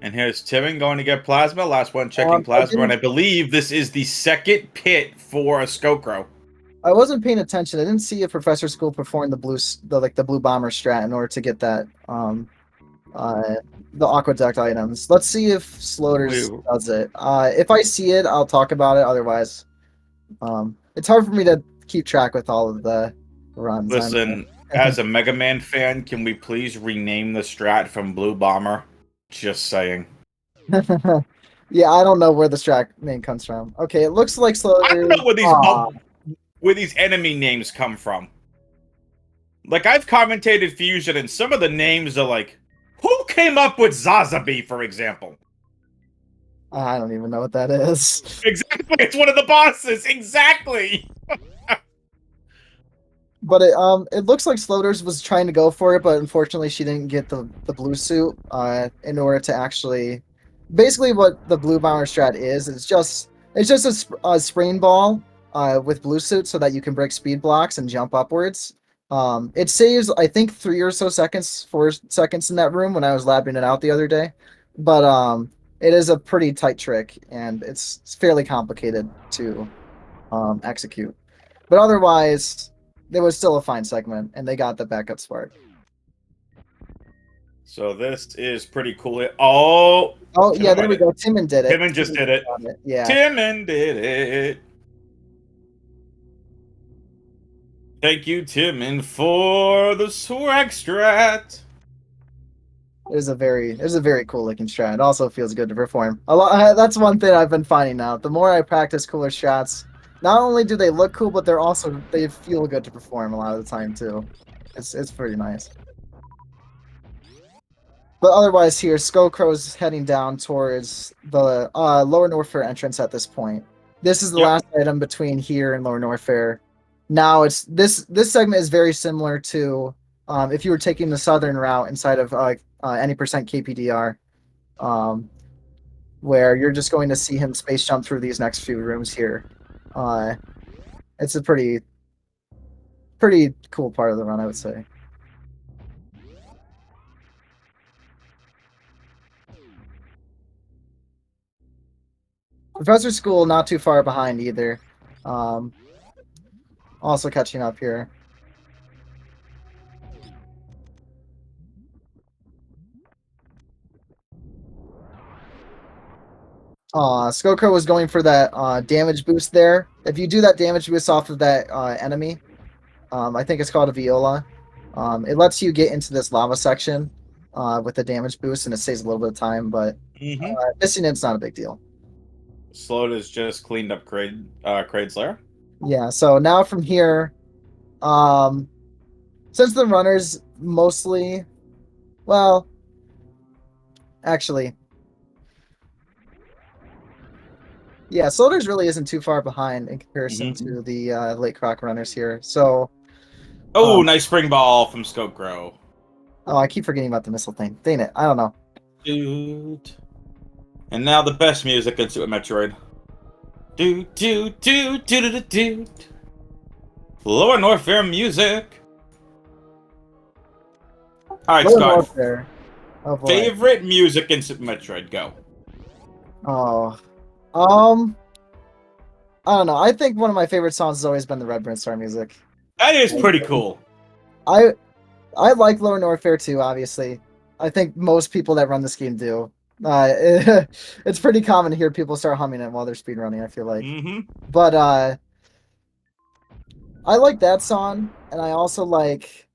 And here's Timon going to get plasma. Last one checking plasma, and I believe this is the second pit for a Skokro. I wasn't paying attention. I didn't see if Professor School performed the blue bomber strat in order to get that the aqueduct items. Let's see if Sloters does it. If I see it, I'll talk about it. Otherwise, it's hard for me to keep track with all of the runs. Listen, as a Mega Man fan, can we please rename the strat from Blue Bomber? Just saying. Yeah, I don't know where the strat name comes from. Okay, it looks like Sloters. I don't know where these enemy names come from. Like, I've commentated Fusion, and some of the names are like, who came up with Zazabi, for example? I don't even know what that is. Exactly, it's one of the bosses. Exactly. But it looks like Sloters was trying to go for it, but unfortunately she didn't get the blue suit in order to actually. Basically, what the blue bomber strat is, it's just a spring ball with blue suit so that you can break speed blocks and jump upwards. It saves, I think, 4 seconds in that room when I was labbing it out the other day. But it is a pretty tight trick, and it's fairly complicated to execute. But otherwise, it was still a fine segment, and they got the backup spark. So this is pretty cool. Oh, yeah, there we go. Timon did it. Timon just did it. Yeah. Timon did it. Thank you, Timon, for the swag strat. It was a very cool looking strat. It also feels good to perform. That's one thing I've been finding out. The more I practice cooler strats, not only do they look cool, but they feel good to perform a lot of the time too. It's pretty nice. But otherwise here, Skokro's heading down towards the Lower Norfair entrance at this point. This is the last item between here and Lower Norfair. Now it's this segment is very similar to if you were taking the southern route inside of any percent KPDR, where you're just going to see him space jump through these next few rooms here. It's a pretty cool part of the run, I would say. Professor School not too far behind either. Also catching up here. Skokro was going for that damage boost there. If you do that damage boost off of that enemy, I think it's called a Viola. It lets you get into this lava section with the damage boost, and it saves a little bit of time, but missing it's not a big deal. Sloters just cleaned up Kraid's lair. Yeah, so now from here, since the runners mostly, well, actually, yeah, Sloters really isn't too far behind in comparison to the late Croc runners here. So, nice spring ball from Skokro. Oh, I keep forgetting about the missile thing. Dang it, I don't know. Dude. And now the best music in Super Metroid. Do do do do do do. Lower Norfair music. All right, Scott. Oh, favorite music in Super Metroid? Go. Oh, I don't know. I think one of my favorite songs has always been the Red Burn Star music. That is pretty cool. I like Lower Norfair too. Obviously, I think most people that run this game do. It's pretty common to hear people start humming it while they're speedrunning, I feel like. But I like that song. And I also like,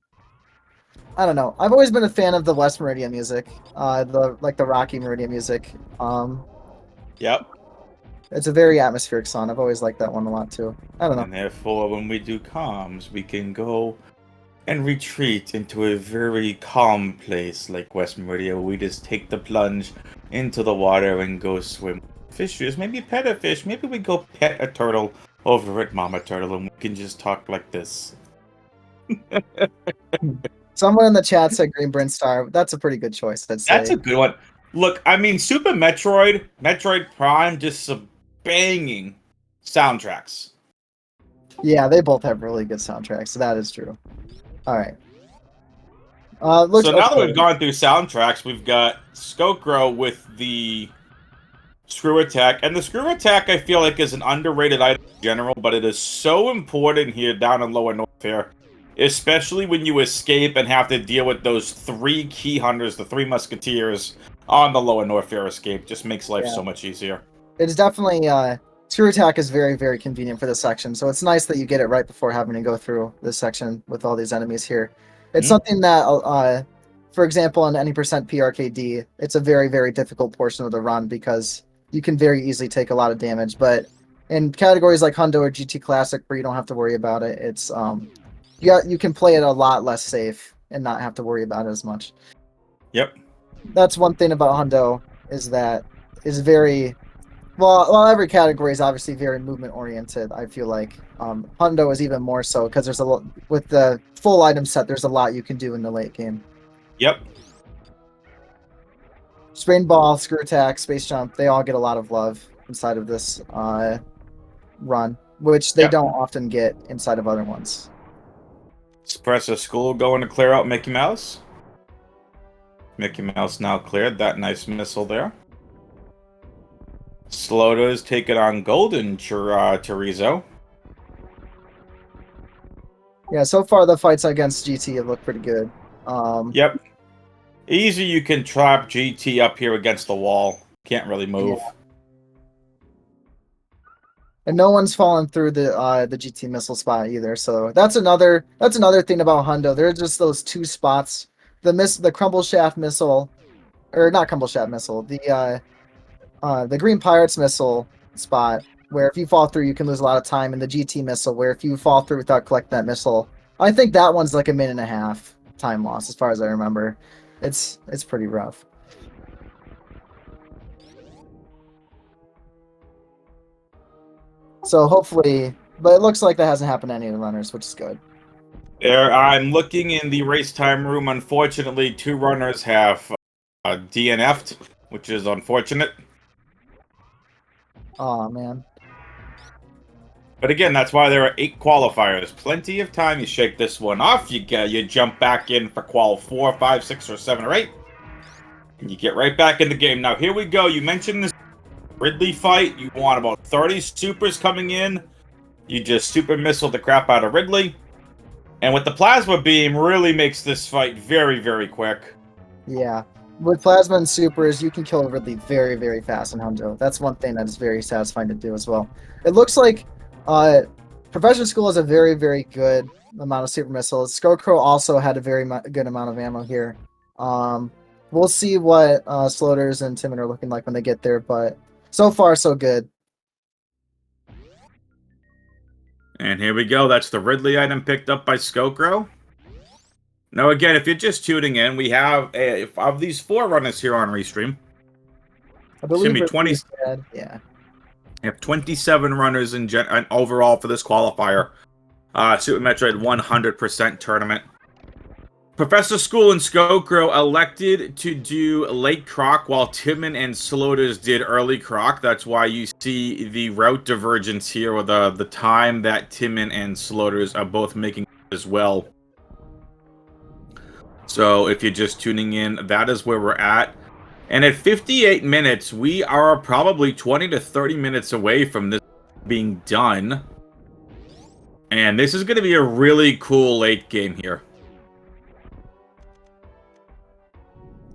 I don't know. I've always been a fan of the West Meridian music, the Rocky Meridian music. Yep. It's a very atmospheric song. I've always liked that one a lot too. I don't know. And therefore, when we do comms, we can go and retreat into a very calm place like West Meridia. We just take the plunge into the water and go swim. Fishes, maybe pet a fish. Maybe we go pet a turtle over at Mama Turtle and we can just talk like this. Someone in the chat said Green Bryn Star. That's a pretty good choice, I'd say. That's a good one. Look, I mean, Super Metroid, Metroid Prime, just some banging soundtracks. Yeah, they both have really good soundtracks, so that is true. All right. So now that we've gone through soundtracks, we've got Skokro with the Screw Attack. And the Screw Attack, I feel like, is an underrated item in general, but it is so important here down in Lower North here. Especially when you escape and have to deal with those 3 key hunters, the 3 musketeers, on the Lower North Fair escape. Just makes life so much easier. It's definitely, Screw Attack is very, very convenient for this section, so it's nice that you get it right before having to go through this section with all these enemies here. It's something that, for example, in any percent PRKD, it's a very, very difficult portion of the run because you can very easily take a lot of damage, but in categories like Hundo or GT Classic where you don't have to worry about it, it's, you can play it a lot less safe and not have to worry about it as much. Yep. That's one thing about Hundo is that is very well every category is obviously very movement oriented. I feel like Hundo is even more so because there's a lot with the full item set. There's a lot you can do in the late game. Yep. Sprain Ball, Screw Attack, Space Jump, they all get a lot of love inside of this run, which they don't often get inside of other ones. Suppressor School going to clear out Mickey Mouse. Mickey Mouse now cleared. That nice missile there. Slota's taking on Golden Chorizo. Yeah, so far the fights against GT have looked pretty good. Yep. Easy you can trap GT up here against the wall. Can't really move. Yeah. And no one's fallen through the GT missile spot either. So that's another thing about Hundo. There are just those 2 spots. The Crumble Shaft missile, or not Crumble Shaft missile, the Green Pirates missile spot, where if you fall through you can lose a lot of time, and the GT missile, where if you fall through without collecting that missile, I think that one's like a minute and a half time loss as far as I remember. It's pretty rough. So hopefully, but it looks like that hasn't happened to any of the runners, which is good. I'm looking in the race time room. Unfortunately, 2 runners have DNF'd, which is unfortunate. Oh man. But again, that's why there are 8 qualifiers. Plenty of time. You shake this one off. You jump back in for qual 4, 5, 6, or 7, or 8. And you get right back in the game. Now, here we go. You mentioned this Ridley fight. You want about 30 supers coming in. You just super missile the crap out of Ridley. And with the plasma beam, really makes this fight very, very quick. Yeah. With plasma and supers, you can kill Ridley very, very fast in Hundo. That's one thing that is very satisfying to do as well. It looks like Professional School has a very, very good amount of super missiles. Skokro also had a very good amount of ammo here. We'll see what Sloters and Timon are looking like when they get there, but so far, so good. And here we go. That's the Ridley item picked up by Skokro. Now, again, if you're just tuning in, we have of these 4 runners here on Restream. I believe it's gonna be 20. Yeah. We have 27 runners in overall for this qualifier. Super Metroid 100% tournament. Professor School and Skokro elected to do late croc while Timon and Sloters did early croc. That's why you see the route divergence here, or the time that Timon and Sloters are both making as well. So if you're just tuning in, that is where we're at. And at 58 minutes, we are probably 20 to 30 minutes away from this being done. And this is going to be a really cool late game here.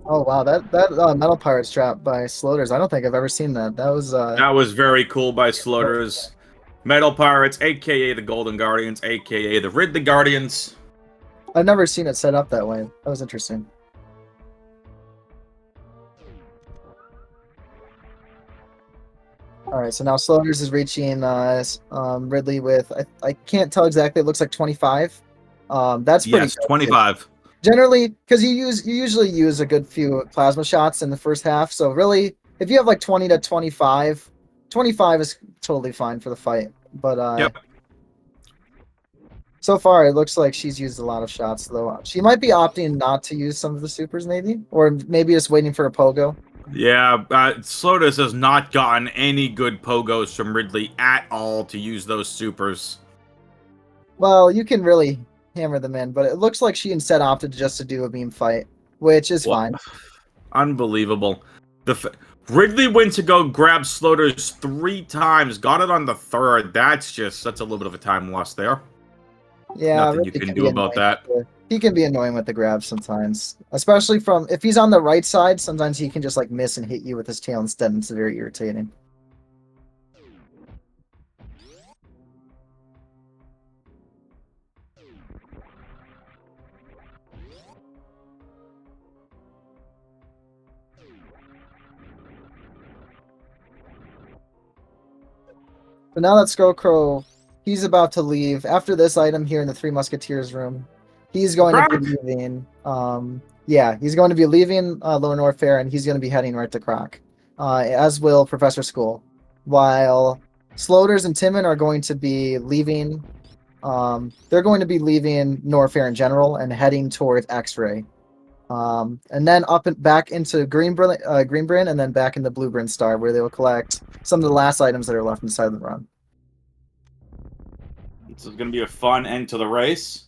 Oh wow, that Metal Pirates trap by Sloters. I don't think I've ever seen that. That was That was very cool by Sloters. Metal Pirates, aka the Golden Guardians, aka the Ridley Guardians. I've never seen it set up that way. That was interesting. All right, so now Sloters is reaching Ridley with I can't tell exactly. It looks like 25. That's pretty Yes, good. 25. Generally, because you usually use a good few plasma shots in the first half. So really, if you have like 20 to 25, 25 is totally fine for the fight. But Yep. so far, it looks like she's used a lot of shots, though. She might be opting not to use some of the supers, maybe, or maybe just waiting for a pogo. Yeah, Slotus has not gotten any good pogos from Ridley at all to use those supers. Well, you can really hammer them in, but it looks like she instead opted just to do a beam fight, which is fine. Unbelievable. Ridley went to go grab Sloters 3 times, got it on the 3rd. That's a little bit of a time loss there. Yeah, Nothing Ridley you can can do be about annoying that. he can be annoying with the grabs sometimes, especially from if he's on the right side. Sometimes he can just like miss and hit you with his tail instead, and it's very irritating. But now that Scarecrow, he's about to leave. After this item here in the Three Musketeers room, he's going to be leaving. Yeah, he's going to be leaving Lower North Fair, and he's going to be heading right to Croc, as will Professor School. While Sloters and Timon are going to be leaving. They're going to be leaving North Fair in general and heading towards X-Ray. And then up and back into Greenbryn, and then back into Bluebryn Star, where they will collect some of the last items that are left inside the run. This is going to be a fun end to the race.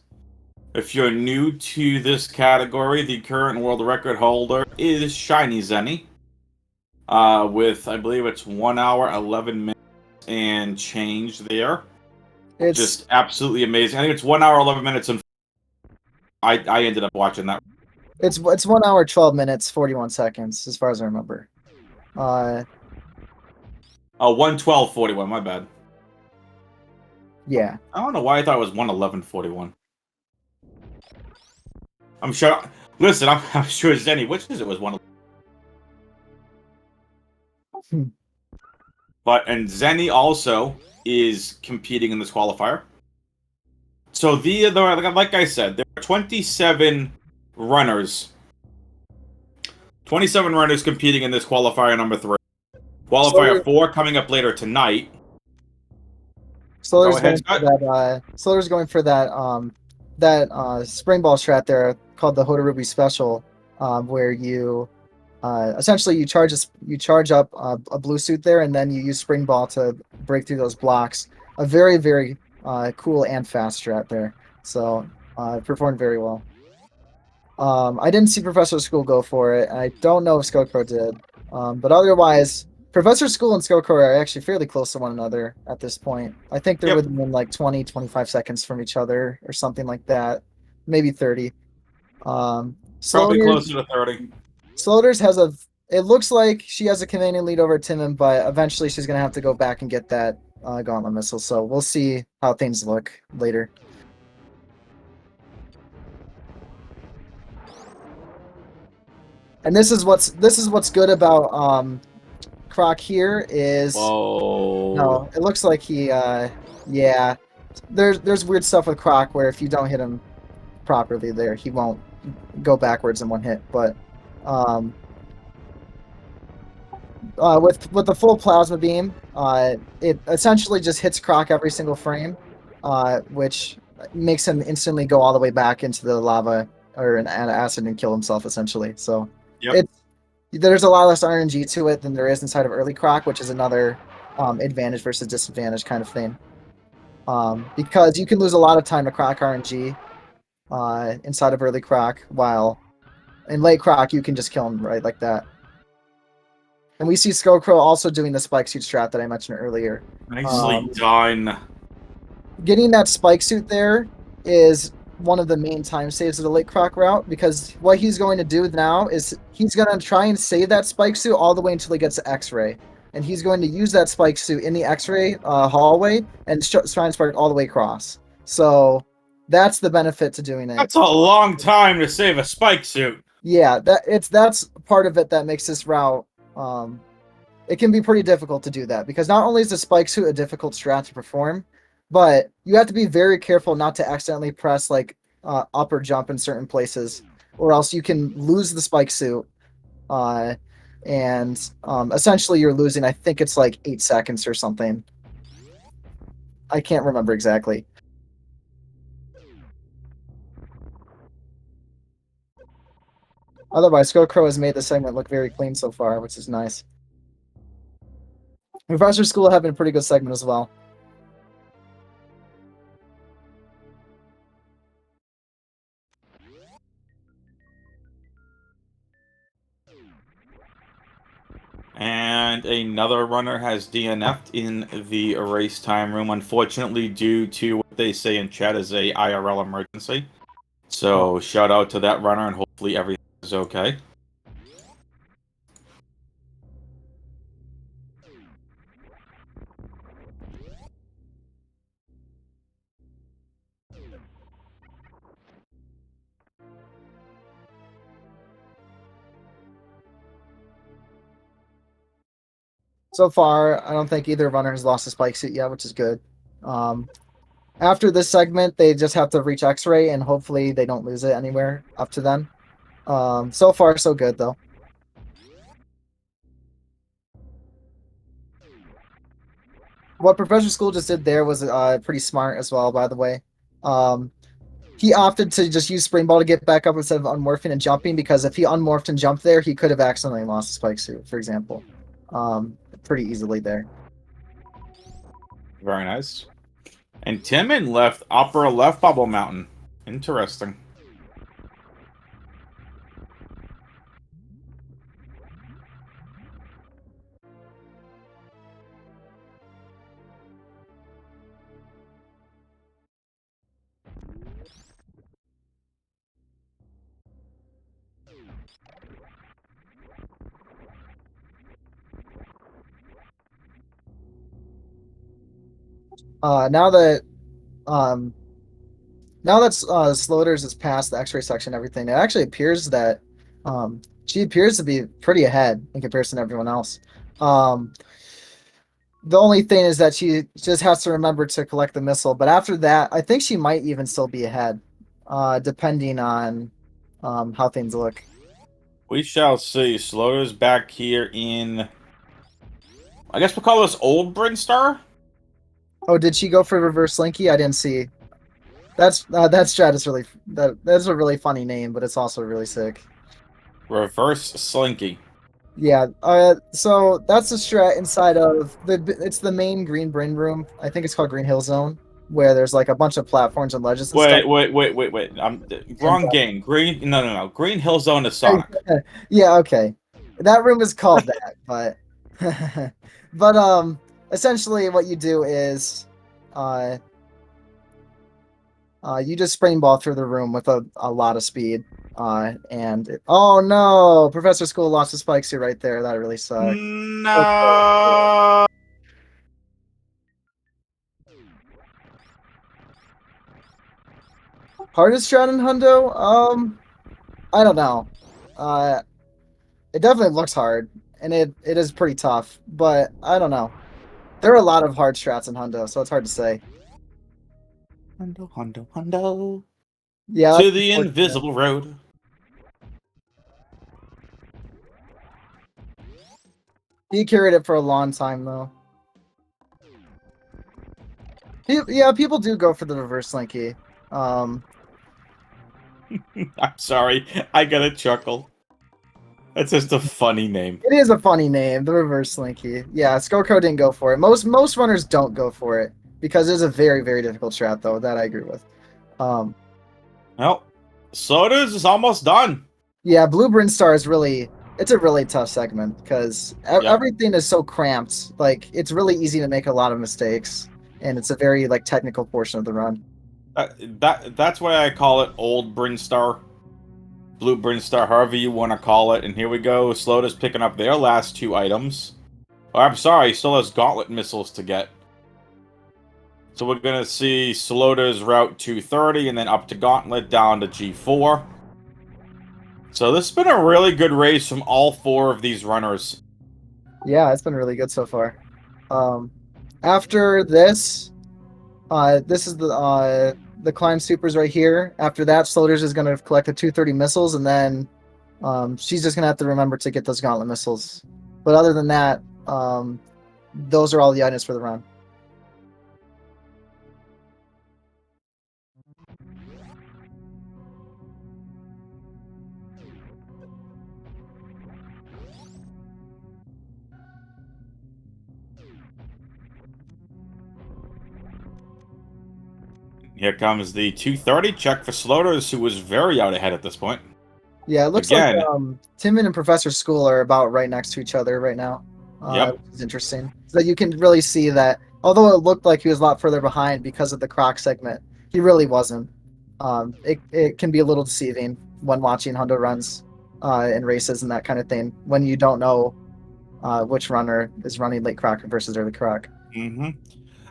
If you're new to this category, the current world record holder is Shiny Zenny. With, I believe it's 1 hour, 11 minutes and change there. It's just absolutely amazing. I think it's 1 hour, 11 minutes, and I ended up watching that. It's 1 hour, 12 minutes, 41 seconds, as far as I remember. 1:12:41. My bad. Yeah. I don't know why I thought it was 1:11:41. I'm sure. Listen, I'm sure Zenny wishes it was 1. And Zenny also is competing in this qualifier. So like I said, there are 27 runners. 27 runners competing in this qualifier number 3. Qualifier 4 coming up later tonight. Slother's going for that spring ball strat there called the Hodarubi Special, where you essentially you charge up a blue suit there, and then you use spring ball to break through those blocks. A very, very cool and fast strat there. So it performed very well. I didn't see Professor School go for it. I don't know if Scarecrow did, but otherwise, Professor School and Scarecrow are actually fairly close to one another at this point. I think they're within like 20, 25 seconds from each other or something like that. Maybe 30. Probably Sloters, closer to 30. Sloters has it looks like she has a convenient lead over Timon, but eventually she's going to have to go back and get that gauntlet missile. So we'll see how things look later. And this is what's good about Croc here is no, it looks like he yeah. There's weird stuff with Croc where if you don't hit him properly there, he won't go backwards in one hit. But with the full plasma beam, it essentially just hits Croc every single frame, which makes him instantly go all the way back into the lava or an acid and kill himself essentially. So there's a lot less RNG to it than there is inside of early Croc, which is another advantage versus disadvantage kind of thing. Because you can lose a lot of time to Croc RNG inside of early Croc, while in late Croc you can just kill him right like that. And we see Scarecrow also doing the spike suit strat that I mentioned earlier. Nicely done. Getting that spike suit there is one of the main time saves of the late Croc route, because what he's going to do now is he's going to try and save that spike suit all the way until he gets to X-Ray. and he's going to use that spike suit in the X-ray hallway and try and spark all the way across. So that's the benefit to doing it. That's a long time to save a spike suit. Yeah, that's part of it that makes this route. It can be pretty difficult to do that because not only is the spike suit a difficult strat to perform, but you have to be very careful not to accidentally press like up or jump in certain places, or else you can lose the spike suit. And essentially you're losing, I think it's like 8 seconds or something. I can't remember exactly. Otherwise, Scarecrow has made the segment look very clean so far, which is nice. Professor School having a pretty good segment as well. And another runner has DNF'd in the race time room, unfortunately, due to what they say in chat is a IRL emergency. So shout out to that runner, and hopefully everything is okay. So far, I don't think either runner has lost a spike suit yet, which is good. After this segment, they just have to reach X-ray, and hopefully they don't lose it anywhere up to them. So far, so good, though. What Professor School just did there was pretty smart as well, by the way. He opted to just use Spring Ball to get back up instead of unmorphing and jumping, because if he unmorphed and jumped there, he could have accidentally lost a spike suit, for example. Pretty easily there. Very nice. And Timon left upper left bubble mountain. Interesting. Now that Sloters is past the X-ray section and everything, it actually appears that she appears to be pretty ahead in comparison to everyone else. The only thing is that she just has to remember to collect the missile, but after that, I think she might even still be ahead, depending on how things look. We shall see. Slaughter's back here in, I guess we'll call this Old Brinstar? Oh, did she go for reverse Slinky? I didn't see. That strat is really that's a really funny name, but it's also really sick. Reverse Slinky. Yeah. So that's the strat inside of it's the main Green Brain room. I think it's called Green Hill Zone, where there's like a bunch of platforms and ledges and stuff. Wait. I'm wrong game. No. Green Hill Zone is Sonic. Yeah, okay. That room is called that, but but essentially what you do is you just spring ball through the room with a lot of speed. Oh no, Professor School lost his spike suit right there. That really sucked. No. Hardest strat in Hundo? I don't know. It definitely looks hard, and it is pretty tough, but I don't know. There are a lot of hard strats in Hundo, so it's hard to say. Hundo. Yeah. To the invisible road. He carried it for a long time, though. Yeah, people do go for the reverse Slinky. I'm sorry, I got a chuckle. That's just a funny name. It is a funny name, the reverse Slinky. Yeah, Scarecrow didn't go for it. Most runners don't go for it because it's a very, very difficult strat, though. That I agree with. Well, Soda's is almost done. Yeah, Blue Brinstar is it's a really tough segment because everything is so cramped. Like, it's really easy to make a lot of mistakes, and it's a very like technical portion of the run. That's why I call it Old Brinstar, Blue Brinstar, however you want to call it. And here we go. Slota's picking up their last two items. Oh, I'm sorry, he still has gauntlet missiles to get. So we're going to see Slota's route 230 and then up to Gauntlet down to G4. So this has been a really good race from all 4 of these runners. Yeah, it's been really good so far. After this, this is the climb supers right here. After that, Sloters is going to collect the 230 missiles, and then she's just going to have to remember to get those gauntlet missiles. But other than that, those are all the items for the run. Here comes the 230 check for Sloters, who was very out ahead at this point. Yeah, it looks Again, like Timon and Professor School are about right next to each other right now. Yep. Which is interesting. So you can really see that, although it looked like he was a lot further behind because of the Croc segment, he really wasn't. It can be a little deceiving when watching Hundo runs in races and that kind of thing, when you don't know which runner is running late Croc versus early Croc. Mm-hmm.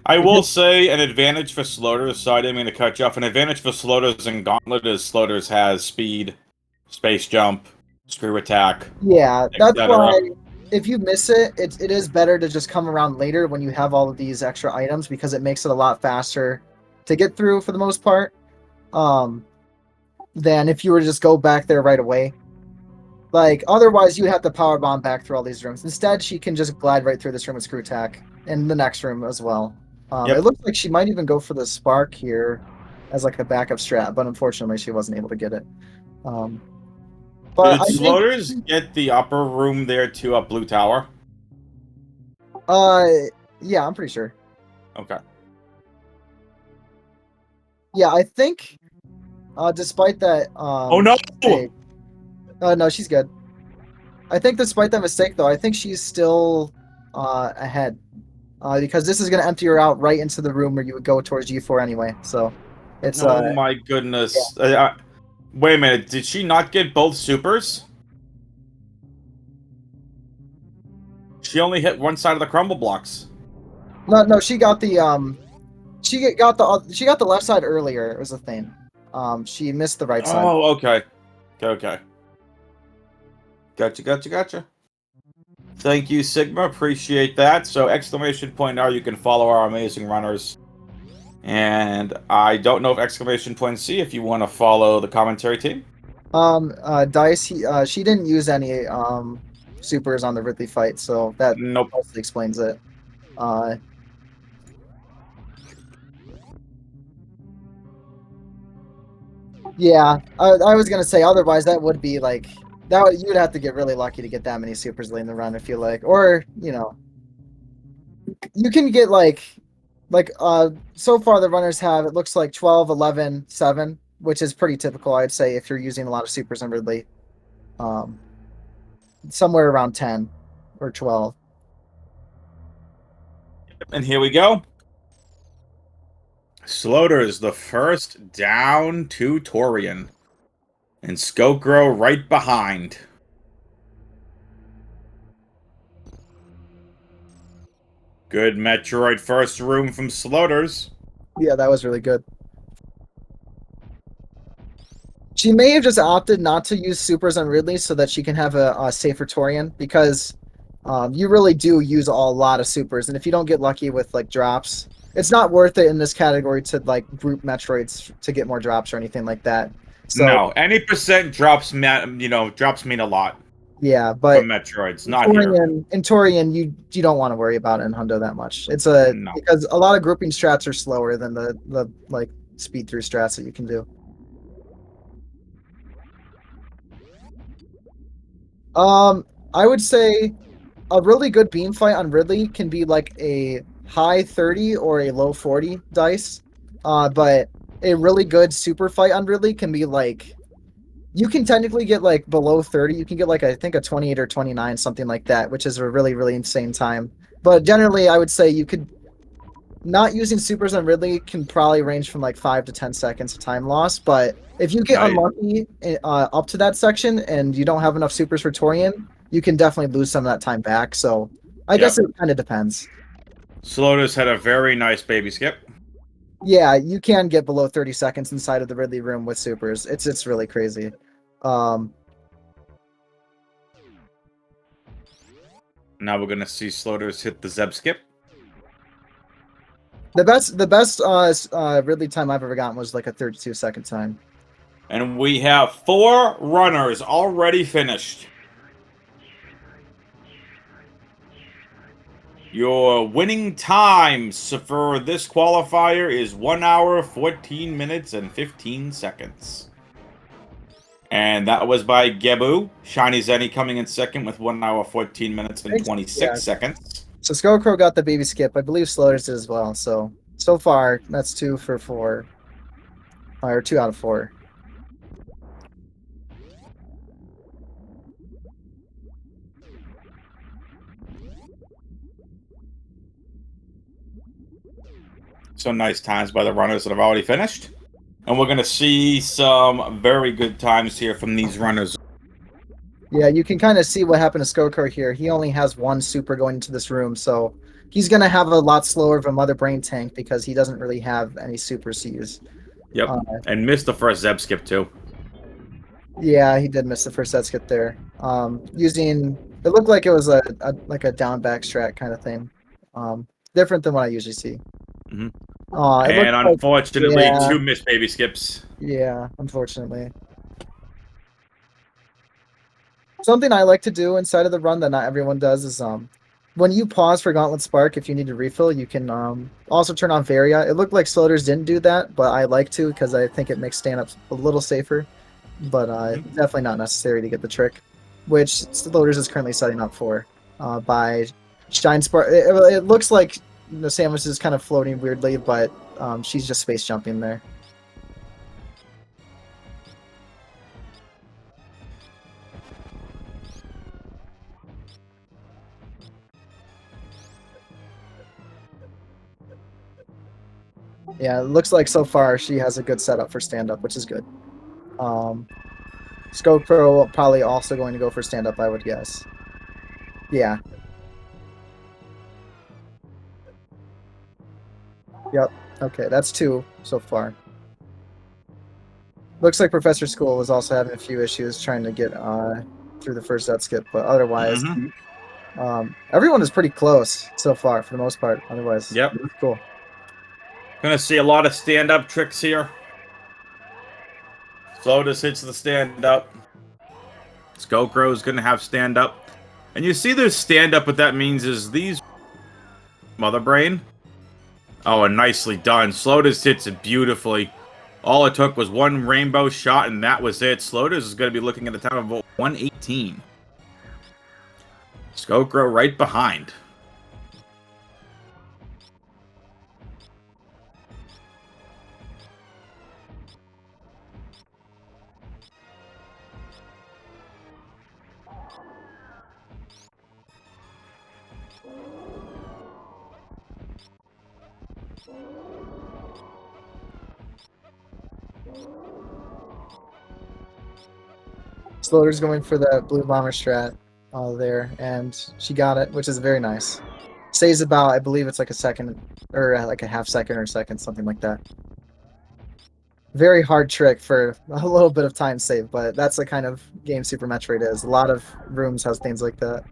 I will say an advantage for Sloters, so I didn't mean to cut you off. An advantage for Sloters in Gauntlet is Sloters has speed, space jump, screw attack. Yeah, that's cetera. why if you miss it, it is better to just come around later when you have all of these extra items, because it makes it a lot faster to get through for the most part, than if you were to just go back there right away. Like, otherwise you have to power bomb back through all these rooms. Instead, she can just glide right through this room with screw attack, and the next room as well. Yep. It looks like she might even go for the spark here as like a backup strat, but unfortunately she wasn't able to get it. But Did Sloters get the upper room there to a blue tower? Yeah, I'm pretty sure. Okay. Yeah, I think despite that Oh no! mistake, no, she's good. I think despite that mistake though, I think she's still ahead. Because this is going to empty her out right into the room where you would go towards G4 anyway. So it's Oh my goodness. Yeah. Wait a minute, did she not get both supers? She only hit one side of the crumble blocks. No, she got the she got the left side earlier. It was a thing. She missed the right side. Oh, okay. Okay. Gotcha. Thank you, Sigma. Appreciate that. So, exclamation point now, you can follow our amazing runners. And I don't know if exclamation point C, if you want to follow the commentary team. Dice, she didn't use any supers on the Ridley fight, so that Nope. mostly explains it. Yeah, I was gonna say otherwise that would be like you'd have to get really lucky to get that many supers late in the run, I feel like, or you can get so far the runners have, it looks like 12, 11, 7, which is pretty typical, I'd say, if you're using a lot of supers on Ridley. Somewhere around 10 or 12. And here we go. Sloters, the first down to Torian. And Skokro right behind. Good Metroid first room from Sloters. Yeah, that was really good. She may have just opted not to use supers on Ridley so that she can have a safer Torian, because you really do use a lot of supers, and if you don't get lucky with like drops, it's not worth it in this category to like group Metroids to get more drops or anything like that. So, no, any percent drops, drops mean a lot. Yeah, but from Metroids, not here. In Torian, you don't want to worry about it in Hundo that much. It's because a lot of grouping strats are slower than the like speed through strats that you can do. I would say a really good beam fight on Ridley can be like a high 30 or a low 40 dice. But a really good super fight on Ridley can be like, you can technically get like below 30. You can get like, I think a 28 or 29, something like that, which is a really, really insane time. But generally, I would say you could, not using supers on Ridley can probably range from like 5 to 10 seconds of time loss. But if you get unlucky up to that section and you don't have enough supers for Torian, you can definitely lose some of that time back. So I guess it kind of depends. Slotus had a very nice baby skip. Yeah, you can get below 30 seconds inside of the Ridley room with supers. It's really crazy. Um, Now we're gonna see Slotus hit the Zeb skip. the best Ridley time I've ever gotten was like a 32-second time. And we have 4 runners already finished. Your winning time for this qualifier is 1 hour, 14 minutes, and 15 seconds. And that was by Gebu. Shiny Zenny coming in second with 1 hour, 14 minutes, and 26 seconds. So Skullcrow got the baby skip. I believe Slaughter's did as well. So far, that's 2 for 4. Or 2 out of 4. So nice times by the runners that have already finished. And we're going to see some very good times here from these runners. Yeah, you can kind of see what happened to Skullcrow here. He only has 1 super going into this room, so he's going to have a lot slower of a Mother Brain tank because he doesn't really have any supers to use. Yep, and missed the first Zeb skip too. Yeah, he did miss the first Zeb skip there. Using, it looked like it was like a down back strat kind of thing. Different than what I usually see. Mm-hmm. And unfortunately, like, 2 missed baby skips. Yeah, unfortunately. Something I like to do inside of the run that not everyone does is when you pause for Gauntlet Spark, if you need to refill, you can also turn on Varia. It looked like Sloters didn't do that, but I like to because I think it makes stand-ups a little safer. But definitely not necessary to get the trick, which Sloters is currently setting up for by Shine Spark. It looks like the Samus is kind of floating weirdly, but she's just space jumping there. Yeah, it looks like so far she has a good setup for stand-up, which is good. Scope Pro probably also going to go for stand-up, I would guess. Yeah. Yep. Okay, that's 2 so far. Looks like Professor School was also having a few issues trying to get through the first set skip, but otherwise, everyone is pretty close so far for the most part. Otherwise, yep, cool. Gonna see a lot of stand-up tricks here. Slotus hits the stand-up. Skullcrow's gonna have stand-up. And you see there's stand-up, what that means is these Mother Brain. Oh, and nicely done. Slotus hits it beautifully. All it took was 1 rainbow shot, and that was it. Slotus is going to be looking at the time of 118. Skullcrow right behind. Slaughter's going for the blue bomber strat there, and she got it, which is very nice. Saves about, I believe it's like a second, or like a half second or second, something like that. Very hard trick for a little bit of time save, but that's the kind of game Super Metroid is. A lot of rooms has things like that.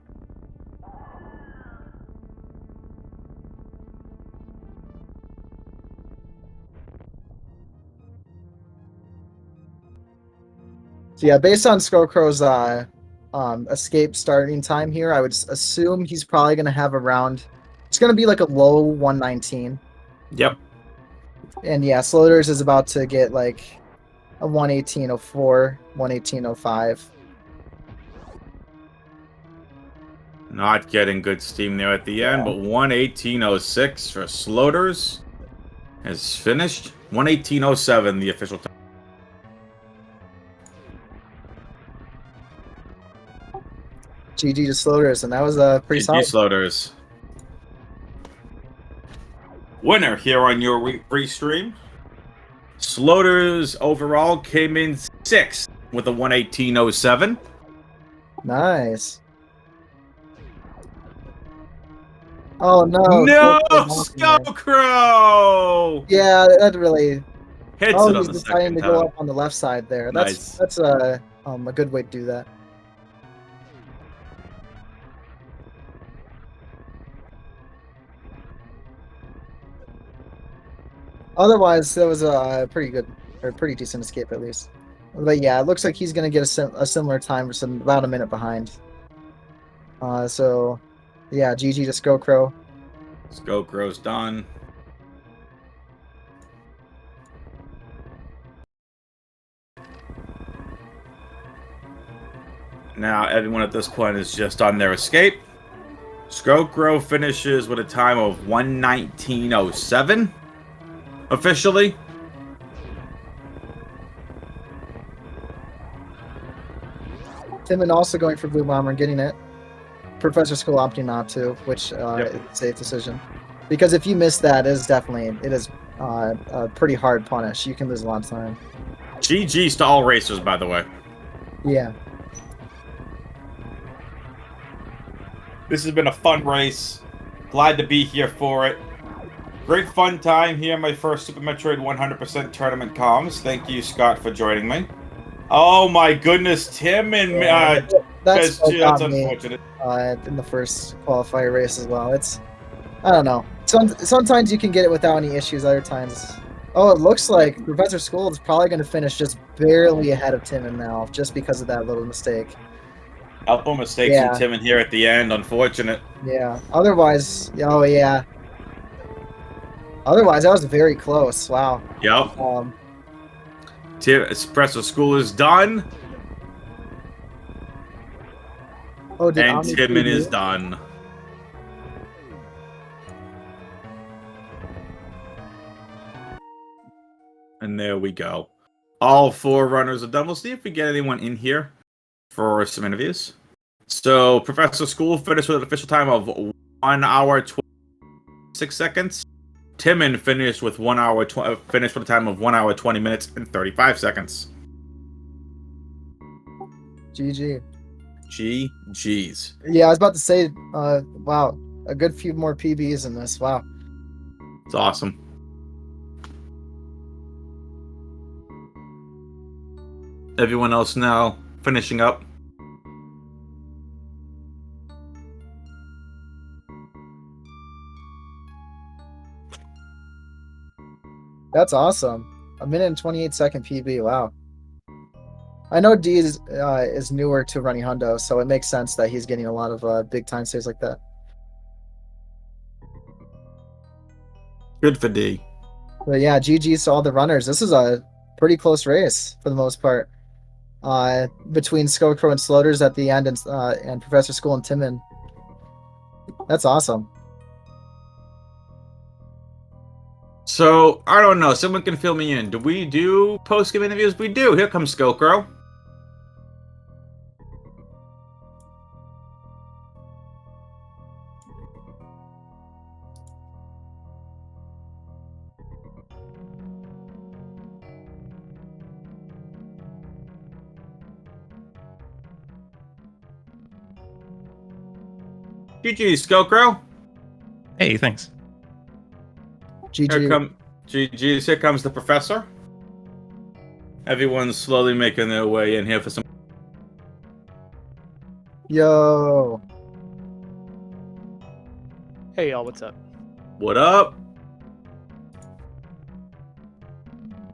So yeah, based on Skullcrow's escape starting time here, I would assume he's probably going to have around, it's going to be like a low 119. Yep. And yeah, Sloters is about to get like a 118.04, 118.05. Not getting good steam there at the end, but 118.06 for Sloters has finished. 118.07 the official time. GG to Sloters, and that was pretty solid. GG Sloters. Winner here on your restream. Sloters overall came in 6th with a 118.07. Nice. Oh no! No, Scarecrow knocking there. Scarecrow Yeah, that really. hits Oh, it on he's the deciding second to go time. up on the left side there. Nice. That's a good way to do that. Otherwise, that was a pretty good or pretty decent escape at least. But yeah, it looks like he's gonna get a similar time for about a minute behind. So yeah, GG to Scarecrow. Scarecrow's done. Now everyone at this point is just on their escape. Scarecrow finishes with a time of 1:19:07 officially. Timon also going for Blue Bomber and getting it. Professor Skull opting not to, which Yep. is a safe decision. Because if you miss that, it is a pretty hard punish. You can lose a lot of time. GG's to all racers, by the way. Yeah. This has been a fun race. Glad to be here for it. Great fun time here in my first Super Metroid 100% tournament comms. Thank you, Scott, for joining me. Oh my goodness, Tim and That's that's got me unfortunate. in the first qualifier race as well. I don't know. Sometimes you can get it without any issues. Other times, oh, it looks like Professor School is probably going to finish just barely ahead of Timon now, just because of that little mistake. Couple mistakes Yeah. from Tim in here at the end. Unfortunate. Yeah. Otherwise, oh yeah. Otherwise, that was very close. Wow. Yep. Um, Espresso School is done. oh, did And Omni Timon preview? is done. And there we go. All 4 runners are done. We'll see if we get anyone in here for some interviews. So, Professor School finished with an official time of 1 hour 26 seconds. Timon finished with finished with a time of 1 hour 20 minutes and 35 seconds. GG. GG's. Yeah, I was about to say, wow, a good few more PBs in this. Wow. It's awesome. Everyone else now finishing up. That's awesome. A minute and 28-second PB. Wow. I know D is newer to running Hundo, so it makes sense that he's getting a lot of big time saves like that. Good for D. But yeah, GG's to all the runners. This is a pretty close race for the most part. Between Scarecrow and Sloters at the end and Professor School and Timon. That's awesome. So, I don't know. Someone can fill me in. Do we do post-game interviews? We do. Here comes Scarecrow. GG, Scarecrow. Hey, thanks. GG. GG's. Here comes the professor. Everyone's slowly making their way in here for some. Yo. Hey y'all, what's up? What up?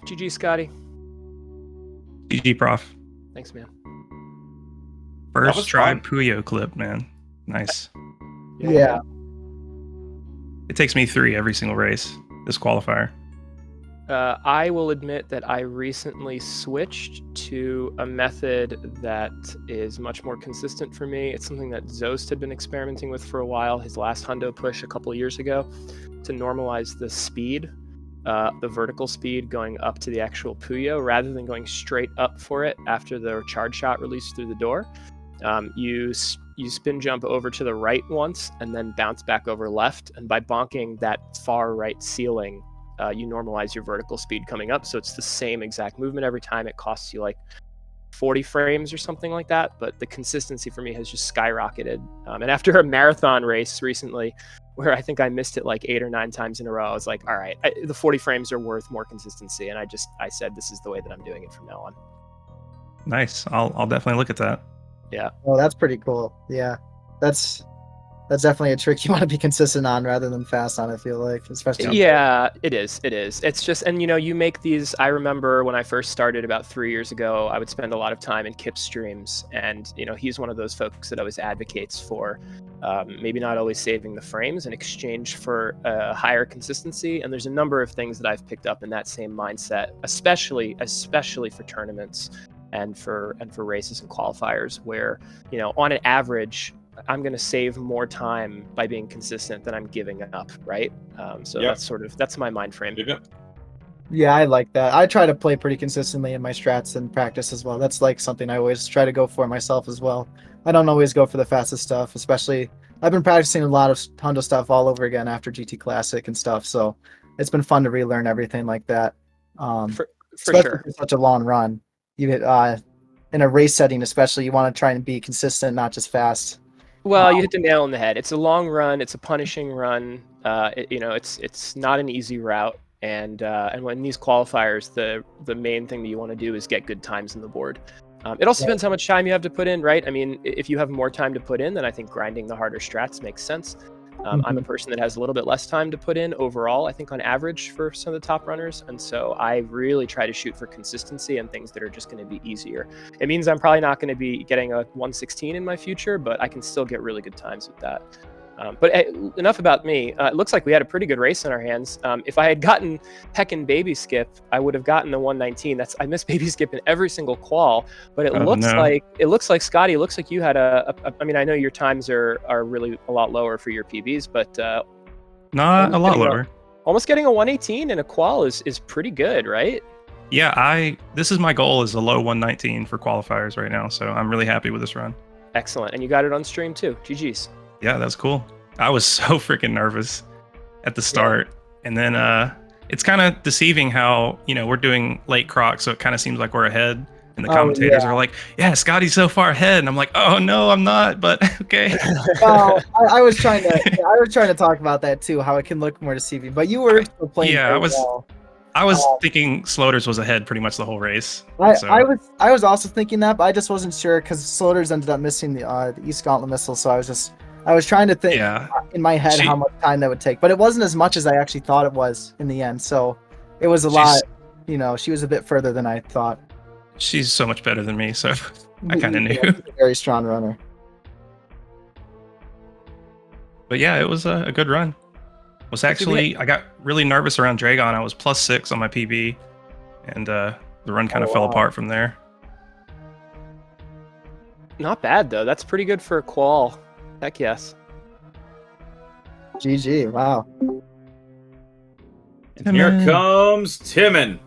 GG, Scotty. GG, Prof. Thanks, man. was First try fun. Puyo clip, man. Nice. Yeah. It takes me 3 every single race, this qualifier. I will admit that I recently switched to a method that is much more consistent for me. It's something that Zost had been experimenting with for a while, his last Hundo push a couple of years ago, to normalize the speed, the vertical speed going up to the actual Puyo, rather than going straight up for it after the charge shot released through the door. You spin jump over to the right once and then bounce back over left, and by bonking that far right ceiling, you normalize your vertical speed coming up, so it's the same exact movement every time. It costs you like 40 frames or something like that, but the consistency for me has just skyrocketed. And after a marathon race recently, where I think I missed it like 8 or 9 times in a row, I was like, all right, the 40 frames are worth more consistency. And I said, this is the way that I'm doing it from now on. Nice. I'll definitely look at that. Yeah. Oh, that's pretty cool. Yeah, that's definitely a trick you want to be consistent on rather than fast on. I feel like, especially. Yeah, it is. It's just, and you make these. I remember when I first started about 3 years ago, I would spend a lot of time in Kip's streams, and he's one of those folks that always advocates for maybe not always saving the frames in exchange for higher consistency. And there's a number of things that I've picked up in that same mindset, especially for tournaments and for races and qualifiers, where on an average, I'm going to save more time by being consistent than I'm giving up, right? So Yep. that's my mind frame. Yeah, I like that. I try to play pretty consistently in my strats and practice as well. That's like something I always try to go for myself as well. I don't always go for the fastest stuff, especially I've been practicing a lot of Hondo stuff all over again after GT Classic and stuff. So it's been fun to relearn everything like that. For Especially sure. for such a long run. You hit in a race setting, especially, you want to try and be consistent, not just fast. Well, you hit the nail on the head. It's a long run. It's a punishing run. It's not an easy route. And when these qualifiers, the main thing that you want to do is get good times on the board. It also depends how much time you have to put in, right? I mean, if you have more time to put in, then I think grinding the harder strats makes sense. I'm a person that has a little bit less time to put in overall, I think, on average for some of the top runners. And so I really try to shoot for consistency and things that are just going to be easier. It means I'm probably not going to be getting a 116 in my future, but I can still get really good times with that. But enough about me. It looks like we had a pretty good race in our hands. If I had gotten heckin' Baby Skip, I would have gotten the 119. I missed Baby Skip in every single qual. But it looks like Scotty. It looks like you had I mean, I know your times are really a lot lower for your PBs, but not a lot lower. Almost getting a 118 in a qual is pretty good, right? Yeah, this is my goal, is a low 119 for qualifiers right now. So I'm really happy with this run. Excellent, and you got it on stream too. GG's. Yeah, that's cool. I was so freaking nervous at the start. Yeah. And then it's kind of deceiving how, we're doing late croc, so it kind of seems like we're ahead. And the commentators are like, yeah, Scotty's so far ahead. And I'm like, oh, no, I'm not. But okay. Well, I was trying to talk about that too, how it can look more deceiving. But you were still playing. Yeah, I was thinking Sloters was ahead pretty much the whole race. I was also thinking that, but I just wasn't sure because Sloters ended up missing the East Gauntlet missile. So I was trying to think in my head how much time that would take, but it wasn't as much as I actually thought it was in the end. So it was a lot, she was a bit further than I thought. She's so much better than me, so I kind of knew. She's a very strong runner. But yeah, it was a good run. I got really nervous around Dragon. I was +6 on my PB, and the run kind of fell apart from there. Not bad though. That's pretty good for a qual. Heck yes. GG, wow. And here comes Timon,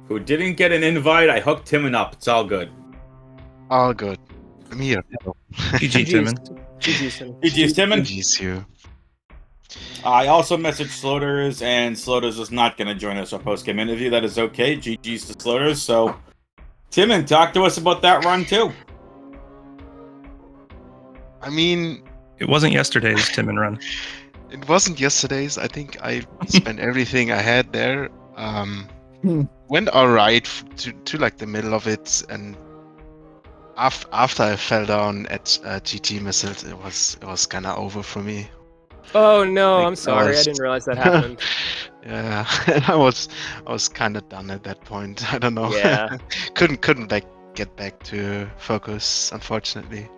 who didn't get an invite. I hooked Timon up. It's all good. All good. I'm here. GG, Timon. GG's Timon. GG's you. I also messaged Sloters, and Sloters is not going to join us for post-game interview. That is okay. GG's to Sloters. So, Timon, talk to us about that run too. I mean, it wasn't yesterday's Timon run. It wasn't yesterday's. I think I spent everything I had there. Went all right to like the middle of it, and after I fell down at GT missiles, it was kind of over for me. Oh no, I'm sorry. I didn't realize that happened. Yeah, and I was kind of done at that point. I don't know. Yeah. couldn't like get back to focus, unfortunately.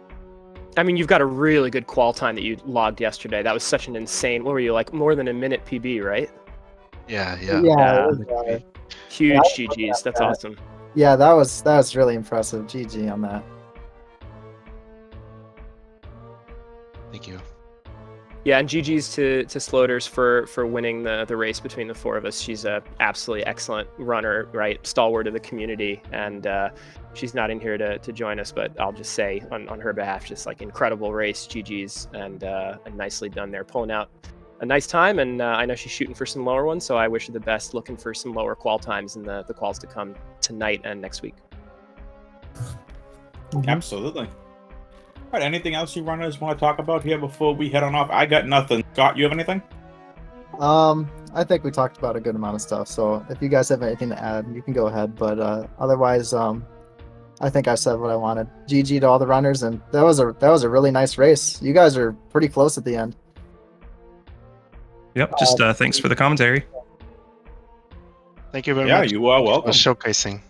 I mean, you've got a really good qual time that you logged yesterday. That was such an insane. What were you, like, more than a minute PB, right? Yeah. Huge GGs. That's awesome. Yeah, that was really impressive. GG on that. Thank you. Yeah, and GG's to Sloters for winning the race between the four of us. She's a absolutely excellent runner, right? Stalwart of the community, and she's not in here to join us, but I'll just say on her behalf, just like incredible race, GG's, and nicely done there, pulling out a nice time. And I know she's shooting for some lower ones, so I wish her the best, looking for some lower qual times in the quals to come tonight and next week. Absolutely. All right, anything else you runners want to talk about here before we head on off? I got nothing. Scott, you have anything? I think we talked about a good amount of stuff. So if you guys have anything to add, you can go ahead. But otherwise, I think I said what I wanted. GG to all the runners, and that was a really nice race. You guys are pretty close at the end. Yep. Just thanks for the commentary. Thank you very much. Yeah, you are welcome. For showcasing.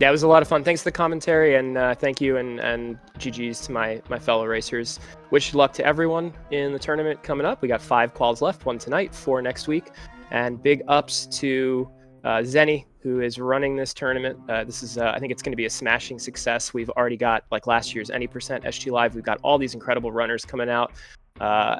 Yeah, it was a lot of fun. Thanks for the commentary, and thank you and GG's to my fellow racers. Wish luck to everyone in the tournament coming up. We got 5 quals left, 1 tonight, 4 next week. And big ups to Zenny, who is running this tournament. This is, I think it's going to be a smashing success. We've already got, like last year's Any% SG Live, we've got all these incredible runners coming out.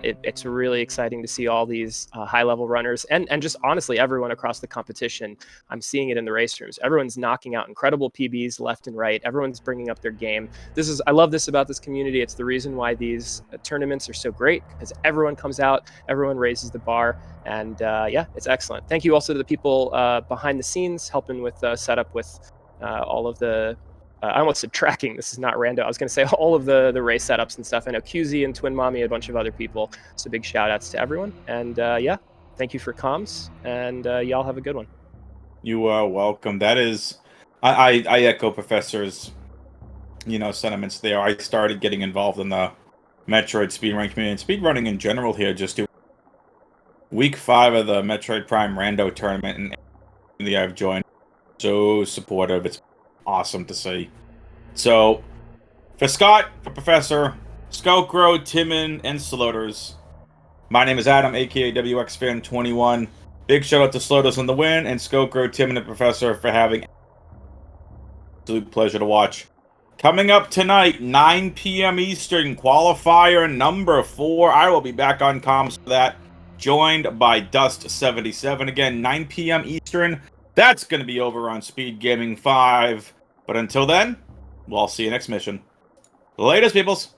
It's really exciting to see all these high-level runners and just honestly everyone across the competition. I'm seeing it in the race rooms. Everyone's knocking out incredible PBs left and right. Everyone's bringing up their game. I love this about this community. It's the reason why these tournaments are so great, because everyone comes out, everyone raises the bar, and yeah, it's excellent. Thank you also to the people behind the scenes helping with setup with all of the I almost said tracking. This is not rando. I was going to say all of the race setups and stuff. I know QZ and Twin Mommy, a bunch of other people. So big shout outs to everyone. And yeah, thank you for comms. And y'all have a good one. You are welcome. That is, I echo Professor's, sentiments there. I started getting involved in the Metroid speedrunning community and speedrunning in general here. Just do week 5 of the Metroid Prime Rando tournament, and I've joined. So supportive. It's awesome to see. So, for Scott, for Professor, Skokro, Timon, and Sloters, my name is Adam, aka WXFan21. Big shout out to Sloters on the win, and Skokro, Timon, and Professor for having absolute pleasure to watch. Coming up tonight, 9 p.m. Eastern, qualifier number 4. I will be back on comms for that, joined by Dust77. Again, 9 p.m. Eastern. That's going to be over on Speedgaming 5. But until then, we'll see you next mission. Latest, peoples.